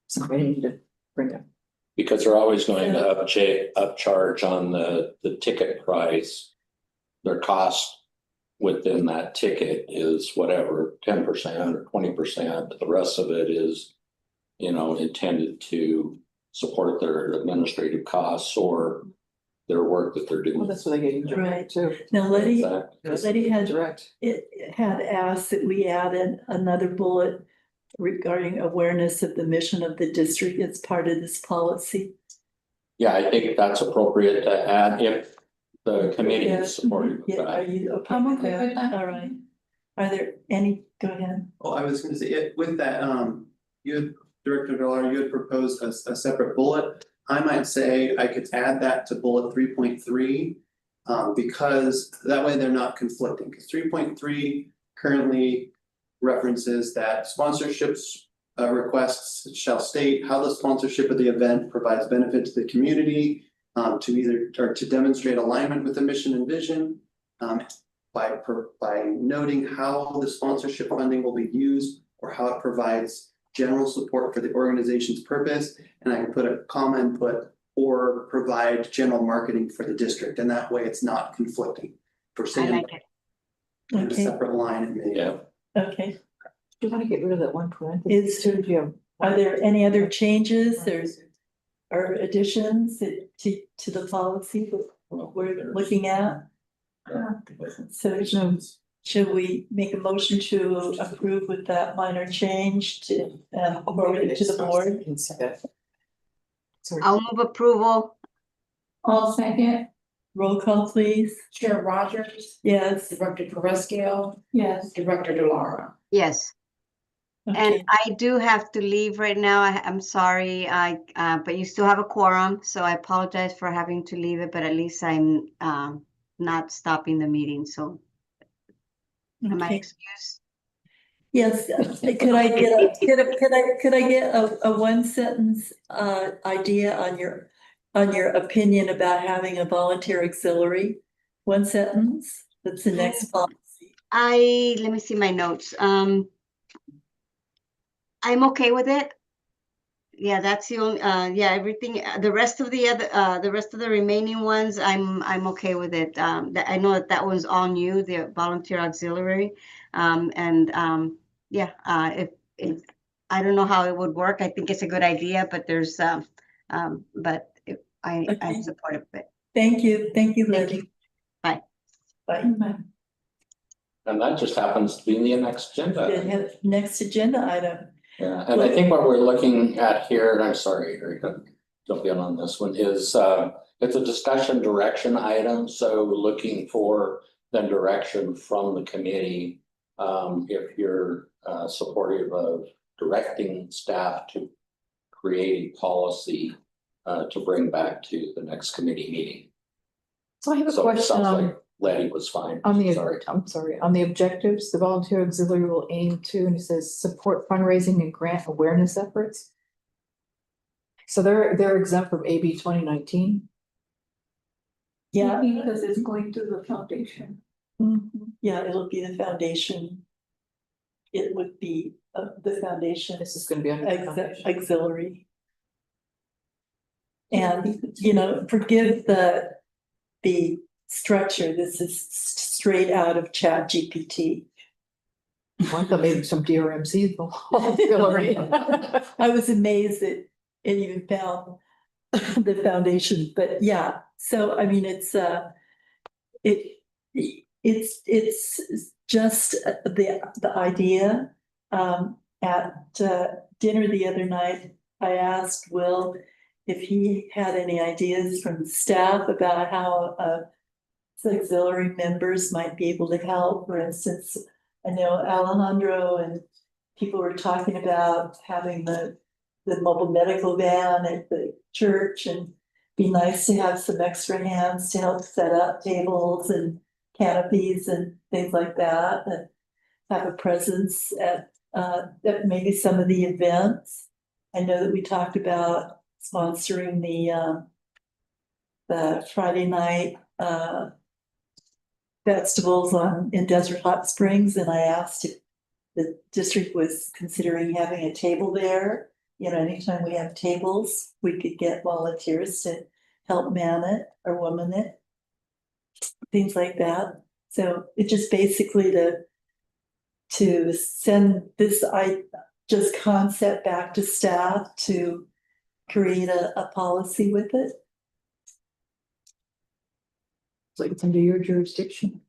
So we need to bring it. Because they're always going to upcharge on the ticket price. Their cost within that ticket is whatever, 10% or 20%, the rest of it is, intended to support their administrative costs or their work that they're doing. Well, that's what they get you Right. too. Now, Letty Exactly. had Direct. It had asked that we add in another bullet regarding awareness of the mission of the district as part of this policy. Yeah, I think that's appropriate to add if the committee Yeah. is supportive of Yeah, are that. you okay I'm with okay with that. All right. Are there go ahead. Well, I was gonna say, with that, Director Villar, you had proposed a separate bullet. I might say I could add that to bullet 3.3. Because that way they're not conflicting, because 3.3 currently references that sponsorships requests shall state how the sponsorship of the event provides benefit to the community. To demonstrate alignment with the mission and vision. By noting how the sponsorship funding will be used or how it provides general support for the organization's purpose. And I can put a comma and put or provide general marketing for the district, and that way it's not conflicting. For I saying like it. a Okay, separate line, it may. Yeah. okay. Do you wanna get rid of that one parenthesis? Is, are there any other changes or additions to the policy that we're looking at? So should we make a motion to approve with that minor change to, forward it to the board? Sorry. I'll move approval. All second, Roll call, please. Chair Rogers, Yes, Director Tereska, yes. Director DeLauro. Yes. And okay, I do have to leave right now. I'm sorry, but you still have a quorum, so I apologize for having to leave it, but at least I'm not stopping the meeting, so am I okay. excused? Yes, could I get a one sentence idea on your opinion about having a volunteer auxiliary? One sentence, that's the next policy. Let me see my notes. I'm okay with it. Yeah, that's the only, yeah, everything, the rest of the remaining ones, I'm okay with it. I know that one's all new, the volunteer auxiliary. Yeah, if, I don't know how it would work. I think it's a good idea, but there's, but I Okay. support it. Thank you, Thank Letty. Bye. Bye. And that just happens to be the next agenda. The next agenda item. Yeah, and I think what we're looking at here, and I'm sorry, Erika, jump in on this one, is it's a discussion direction item, so looking for the direction from the committee. If you're supportive of directing staff to create a policy to bring back to the next committee meeting. So I have a So it question sounds on, like Letty was fine. on the, Sorry. I'm sorry, on the objectives, the volunteer auxiliary will aim to, and it says support fundraising and grant awareness efforts. So they're exempt from AB 2019. Yeah, Because it's going through the foundation. yeah, it'll be the foundation. It would be the foundation. This is gonna be under the foundation. Auxiliary. And, forgive the structure, this is straight out of Chat GPT. I thought maybe some DRMC auxiliary. I was amazed that it even found the foundation, but yeah, so I mean, it's just the idea. At dinner the other night, I asked Will if he had any ideas from staff about how auxiliary members might be able to help. For instance, I know Alejandro and people were talking about having the mobile medical van at the church, and be nice to have some extra hands to help set up tables and canopies and things like that, and have a presence at maybe some of the events. I know that we talked about sponsoring the Friday night festivals in Desert Hot Springs, and I asked if the district was considering having a table there. Anytime we have tables, we could get volunteers to help man it or woman it, things like that. So it just basically to send this concept back to staff to create a policy with it. It's like it's under your jurisdiction.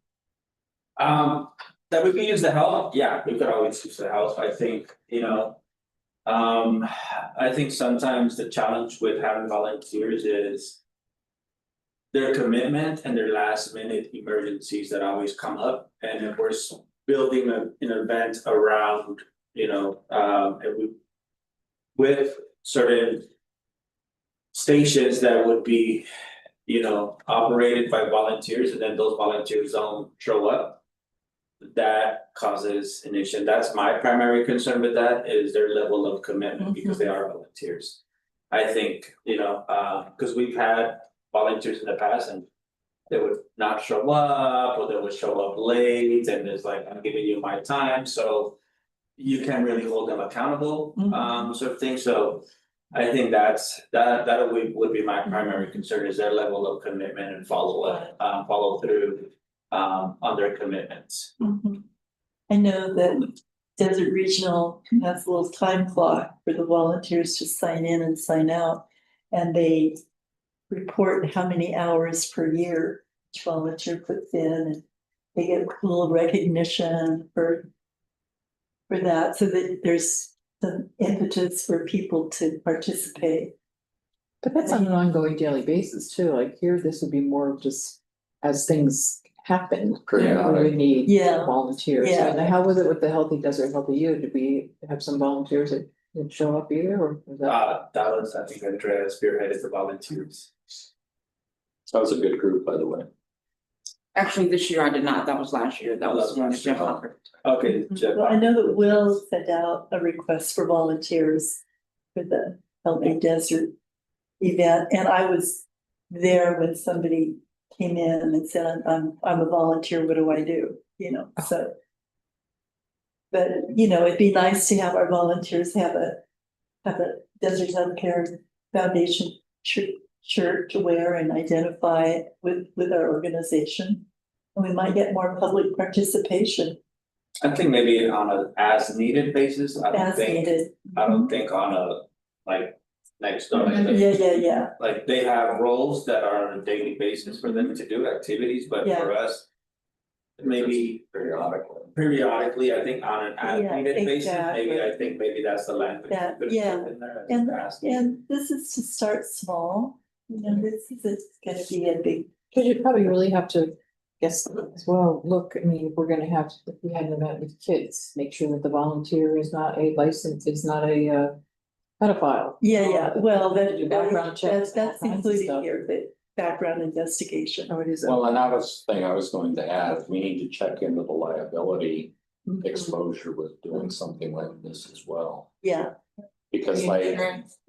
That we can use the help, yeah, we could always use the help, I think, I think sometimes the challenge with having volunteers is their commitment and their last minute emergencies that always come up, and if we're building an event around, and we with certain stations that would be, operated by volunteers, and then those volunteers don't show up. That causes an issue. That's my primary concern with that, is their level of commitment, because they are volunteers. I think, because we've had volunteers in the past and they would not show up, or they would show up late, and it's like, I'm giving you my time, so you can't really hold them accountable, sort of thing, so I think that would be my primary concern is their level of commitment and follow through on their commitments. Mhm. I know that Desert Regional has a little time clock for the volunteers to sign in and sign out. And they report how many hours per year each volunteer puts in, and they get a little recognition for that, so that there's some impetus for people to participate. But that's on an ongoing daily basis too, like here, this would be more of just as things happen. Periodic. We would need Yeah. volunteers, Yeah. and how was it with the Healthy Desert, Healthy You, did we have some volunteers that didn't show up either, or was that? That was, I think, Andrea spearheaded the volunteers. That was a good group, by the way. Actually, this year I did not, that was last year, that was one of Jeff Humphrey. Okay, Jeff. Well, I know that Will sent out a request for volunteers for the Healthy Desert event, and I was there when somebody came in and said, I'm a volunteer, what do I do? You know, so. But, you know, it'd be nice to have our volunteers have a Desert Healthcare Foundation shirt to wear and identify it with our organization. And we might get more public participation I think maybe on a as needed basis, I don't as think, needed. I don't think on a like next door. Like, Yeah. like they have roles that are on a daily basis for them to do activities, but Yeah. for us. Maybe periodically, I think on an as Yeah, needed basis, maybe exactly. I think maybe that's the language. we That- could yeah. put in there as And, as needed. and this is to start small, you know, this is gonna be a big, Cause you probably really have to guess as well, look, I mean, if we're gonna have, if we had an event with kids, make sure that the volunteer is not a license, is not a pedophile. yeah, well, Do background checks, that's all kinds of included stuff. here, the background investigation. Oh, it is. Well, and that was the thing I was going to add, we need to check into the liability exposure with doing something like this as well. Yeah, Because The like, insurance.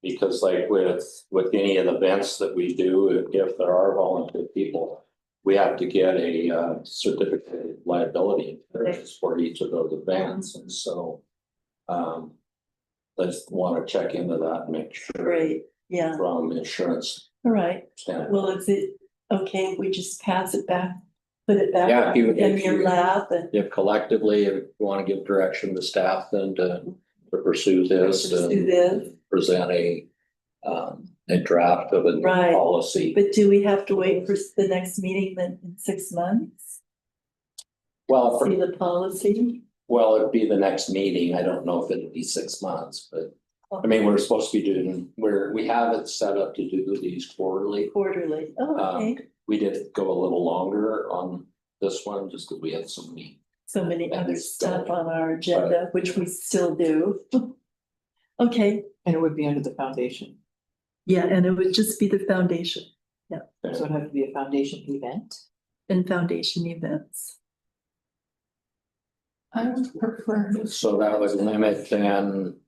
because like with any of the events that we do, if there are volunteer people. We have to get a certificate of liability insurance for each of those events, and so. Let's wanna check into that and make sure great, yeah, from insurance all right, standpoint. well, is it okay if we just pass it back, put it back Yeah, if you- in if your you- lap and If collectively, if you wanna give direction to staff then to pursue this do and this? present a draft of a new Right. policy. But do we have to wait for the next meeting then in 6 months? Well, See the policy? it'd be the next meeting. I don't know if it'd be 6 months, but I mean, we're supposed to be doing, we have it set up to do these quarterly. Quarterly, oh, okay, We did go a little longer on this one just because we had so many. so many other stuff on our agenda, which we still do. Okay, And it would be under the foundation, yeah, and it would just be the foundation so it'd have to be a foundation event. and foundation events. I would prefer to So that was limit and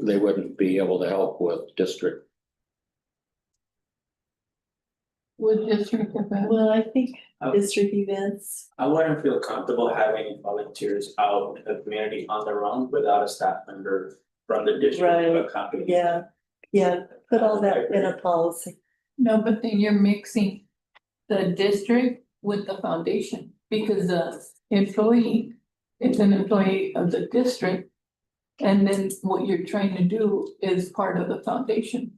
they wouldn't be able to help with district. with district event. Well, I think Oh. district events, I wouldn't feel comfortable having volunteers out in the community on their own without a staff member from the district Right. accompanying. yeah, put all that in a policy. No, but then you're mixing the district with the foundation, because the employee is an employee of the district. And then what you're trying to do is part of the foundation,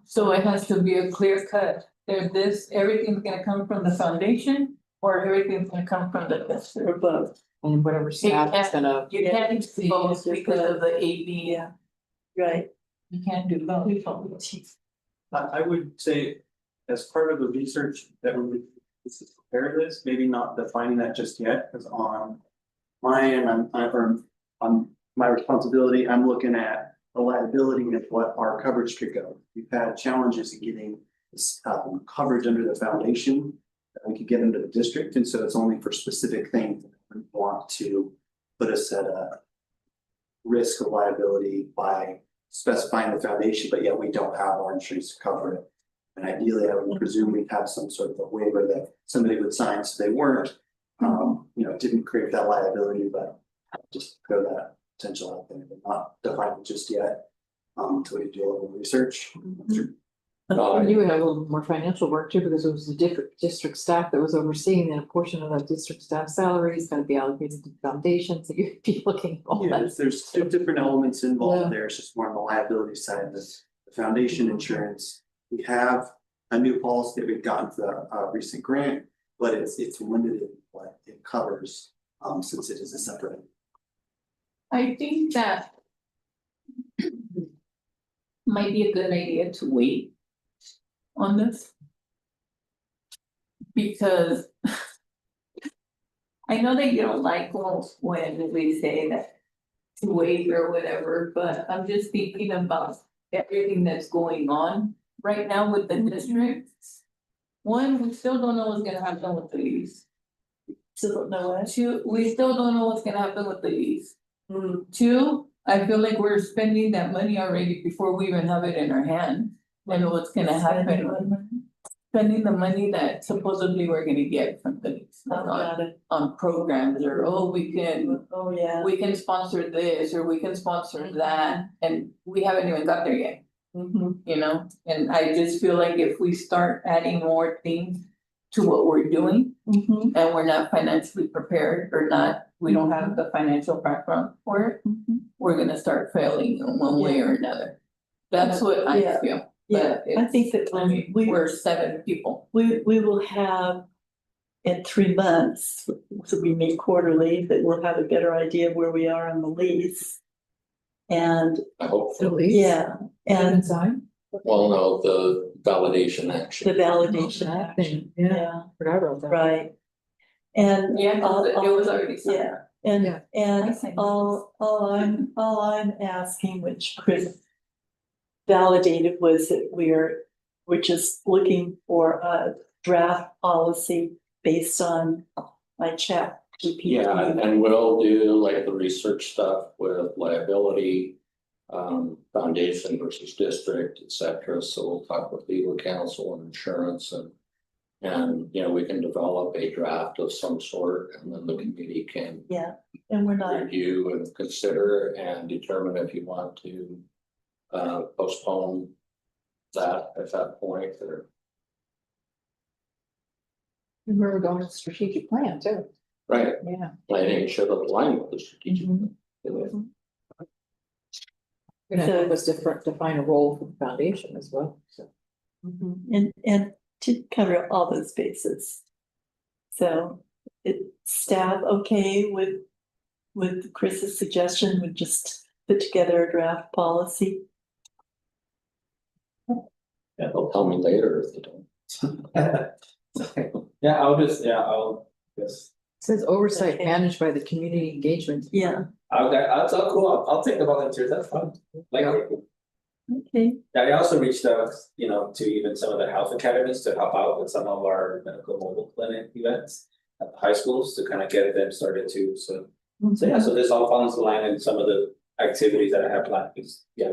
so it has to be a clear cut. Everything's gonna come from the foundation, or everything's gonna come from the district. Or both, And whatever staff is gonna, You can't do both because of the AB, yeah, right. you can't do both. I would say, as part of the research that we would prepare this, maybe not defining that just yet, because on on my responsibility, I'm looking at the liability of what our coverage could go. We've had challenges in getting this coverage under the foundation that we could get into the district, and so it's only for specific things that we want to put us at a risk of liability by specifying the foundation, but yet we don't have our insurance to cover it. And ideally, I would presume we'd have some sort of a waiver that somebody would sign, so they weren't, didn't create that liability, but just throw that potential out there, but not define it just yet. until we do a little research. And you would have a little more financial work too, because it was the different district staff that was overseeing, and a portion of that district staff salary is gonna be allocated to foundations, so you'd be looking at all Yeah, that. there's two different elements Yeah. involved there. It's just more on the liability side, the foundation insurance. We have a new policy that we've gotten for a recent grant, but it's limited what it covers, since it is a separate. I think that might be a good idea to wait on this. Because I know that you don't like when we say that to wait or whatever, but I'm just thinking about everything that's going on right now with the districts. One, we still don't know what's gonna happen with the lease. Still don't know what. Two, we still don't know what's gonna happen with the lease. Two, I feel like we're spending that money already before we even have it in our hand. And what's gonna happen, spending the money that supposedly we're gonna get from the lease, Oh, got it. on programs, or, oh, we can. Oh, yeah. We can sponsor this, or we can sponsor that, and we haven't even got there yet, Mhm. you know? And I just feel like if we start adding more things to what we're doing, Mhm. and we're not financially prepared, or not, we don't have the financial background for it, Mhm. we're gonna start failing in one way or another. That's what I Yeah. feel, Yeah, but I think that I mean, we're 7 people. we will have in 3 months, so we meet quarterly, that we'll have a better idea of where we are on the lease. And, I hope At so. least. yeah, and Inside. Well, no, the validation the action. validation That action, thing, yeah, yeah, forgot about that. right. And. Yeah, 'cause it I'll- was already signed. Yeah, and, Yeah. and I see. all I'm asking, which Chris validated, was that we're just looking for a draft policy based on my chat GPT. Yeah, and we'll do like the research stuff with liability, foundation versus district, et cetera. So we'll talk with legal counsel and insurance and, you know, we can develop a draft of some sort and then the committee can Yeah, and we're not, review and consider and determine if you want to postpone that at that point or. And we're going to strategic plan too. Right, Yeah. planning should align with the strategic. Mhm. plan. We're gonna help us define a role for the foundation as well, so. and to cover all those bases. So, staff okay with Chris's suggestion, we just put together a draft policy? Yeah, they'll tell me later if they don't. Yeah, I'll just, It says oversight Okay. managed by the community engagement. Yeah, I'll cool, I'll take the volunteers, that's fine. Like, okay, yeah, I also reached out, you know, to even some of the health academies to help out with some of our medical mobile clinic events at the high schools to kind of get them started too, so. So yeah, so this all falls in line in some of the activities that I have planned, because, yeah,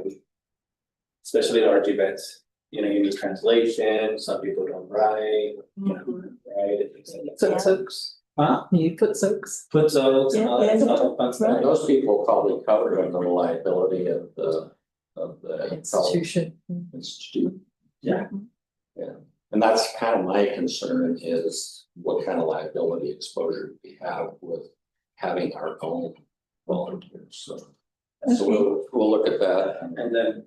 especially large events, you know, you need translation, some people don't write, you know, right? So soaks, Huh? you put soaks. Put soaks and all that Yeah, stuff, fun stuff. And those people probably covered under the liability of the health Institution. institute. Yeah. Yeah, and that's kind of my concern is what kind of liability exposure we have with having our own volunteers, so. So we'll look at that and And then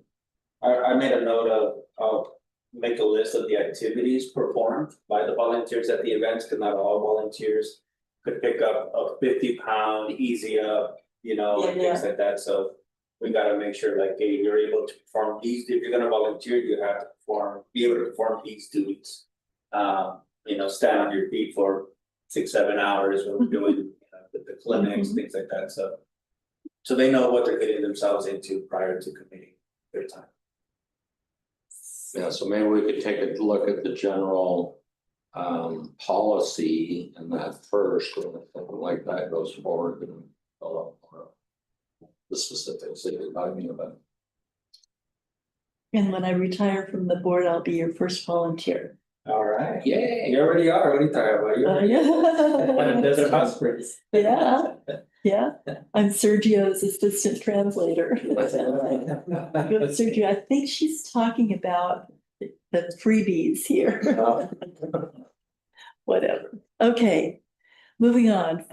I made a note of make a list of the activities performed by the volunteers at the events, because not all volunteers could pick up a 50-pound easy up, you know, and things like that, so we gotta make sure like, hey, you're able to perform these, if you're gonna volunteer, you have to be able to perform these duties. You know, stand on your feet for 6-7 hours when we're doing, you know, the clinics, things like that, so. So they know what they're getting themselves into prior to committing their time. yeah, so maybe we could take a look at the general policy and that first, and if something like that goes forward and develop the specifics that you're talking about. and when I retire from the board, I'll be your first volunteer. All right. Yay! You already are, what are you talking about? Yeah. Desert hot springs. Yeah, Yeah, I'm Sergio's assistant translator. Good, Sergio, I think she's talking about the freebies here. Whatever. Okay, moving on.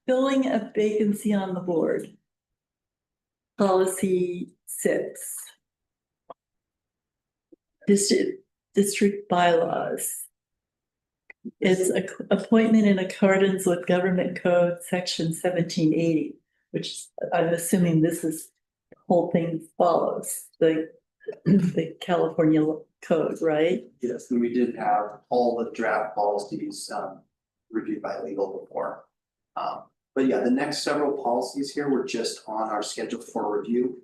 Filling a vacancy on the board. Policy 6. District bylaws. It's a appointment in accordance with Government Code Section 1780, which I'm assuming this is the whole thing follows the California code, right? Yes, and we did have all the draft policies reviewed by legal before. But yeah, the next several policies here were just on our schedule for review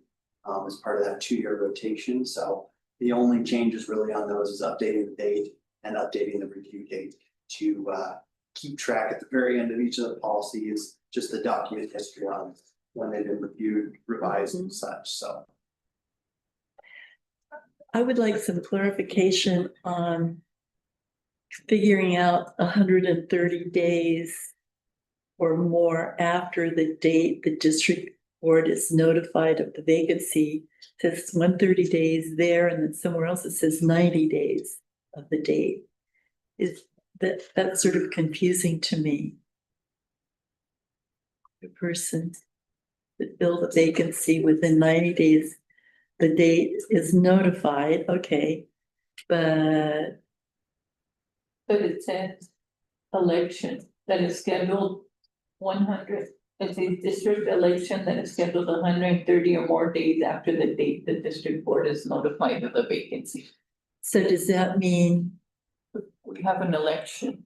as part of that 2-year rotation. So the only changes really on those is updating the date and updating the review date to keep track at the very end of each of the policies, just the document history on when they've been reviewed, revised and such, so. I would like some clarification on figuring out 130 days or more after the date the district board is notified of the vacancy. It says 130 days there, and then somewhere else it says 90 days of the date. Is that's sort of confusing to me. The person that filled the vacancy within 90 days, the date is notified, okay, but it says election that is scheduled 100. It's a district election that is scheduled 130 or more days after the date the district board is notified of the vacancy. so does that mean, We have an election.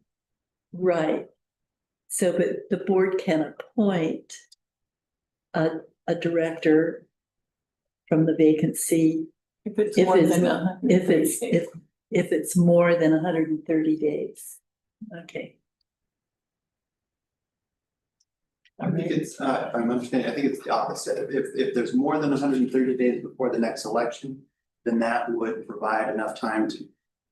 right? So, but the board can appoint a director from the vacancy If it's If more it's- than if 130 it's, days. if it's more than 130 days. Okay. I think it's, if I'm understanding, I think it's the opposite. If there's more than 130 days before the next election, then that would provide enough time to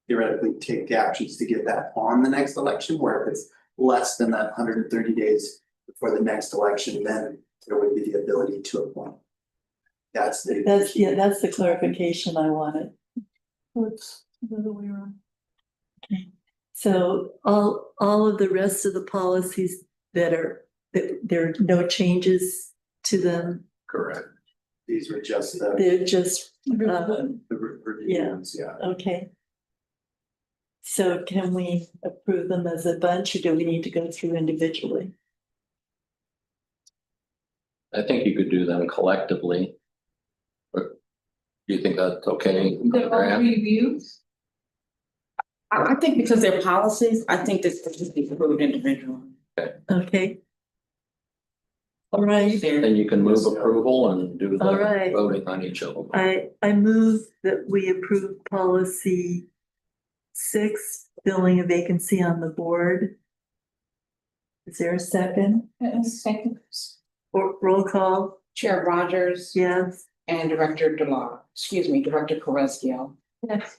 theoretically take the actions to get that on the next election, where if it's less than that 130 days before the next election, then there would be the ability to appoint. That's the. That's the clarification I wanted. It's the other way around. So all of the rest of the policies that there are no changes to them, Correct. These were just they're just, the reviews, yeah. okay. So can we approve them as a bunch, or do we need to go through individually? I think you could do them collectively. But do you think that's okay? They're all Grant? reviews. I think because they're policies, I think this should be approved individually. Okay. All right, Then you can move approval and do All the right. voting on each of them. I move that we approve policy 6, filling a vacancy on the board. Is there a second? Second. Or roll call? Chair Rogers Yes. and Director Director Corresco. Yes.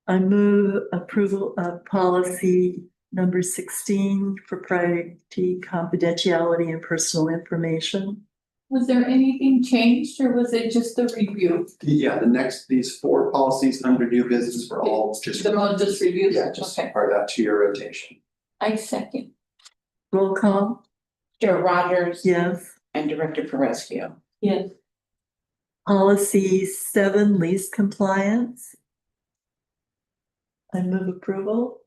I move approval of policy number 16, propriety, confidentiality, and personal information. Was there anything changed or was it just a review? Yeah, these 4 policies under new business were all just. The one just reviews? Yeah, just Okay, part of that 2-year rotation. I second. Roll call? Chair Rogers Yes. and Director Corresco. Yes. Policy 7, lease compliance. I move approval.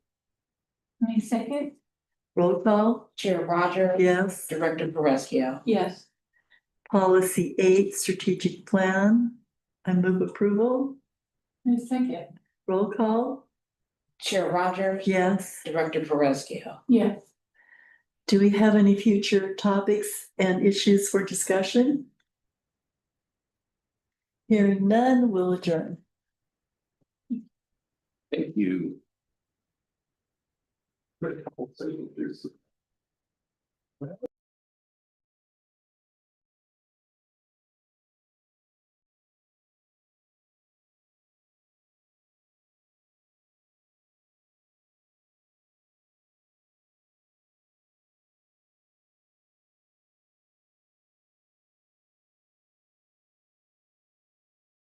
I second. Roll call? Chair Rogers. Yes. Director Corresco. Yes. Policy 8, strategic plan. I move approval. I second. Roll call? Chair Rogers. Yes. Director Corresco. Yes. Do we have any future topics and issues for discussion? Hearing none, we'll adjourn. Thank you.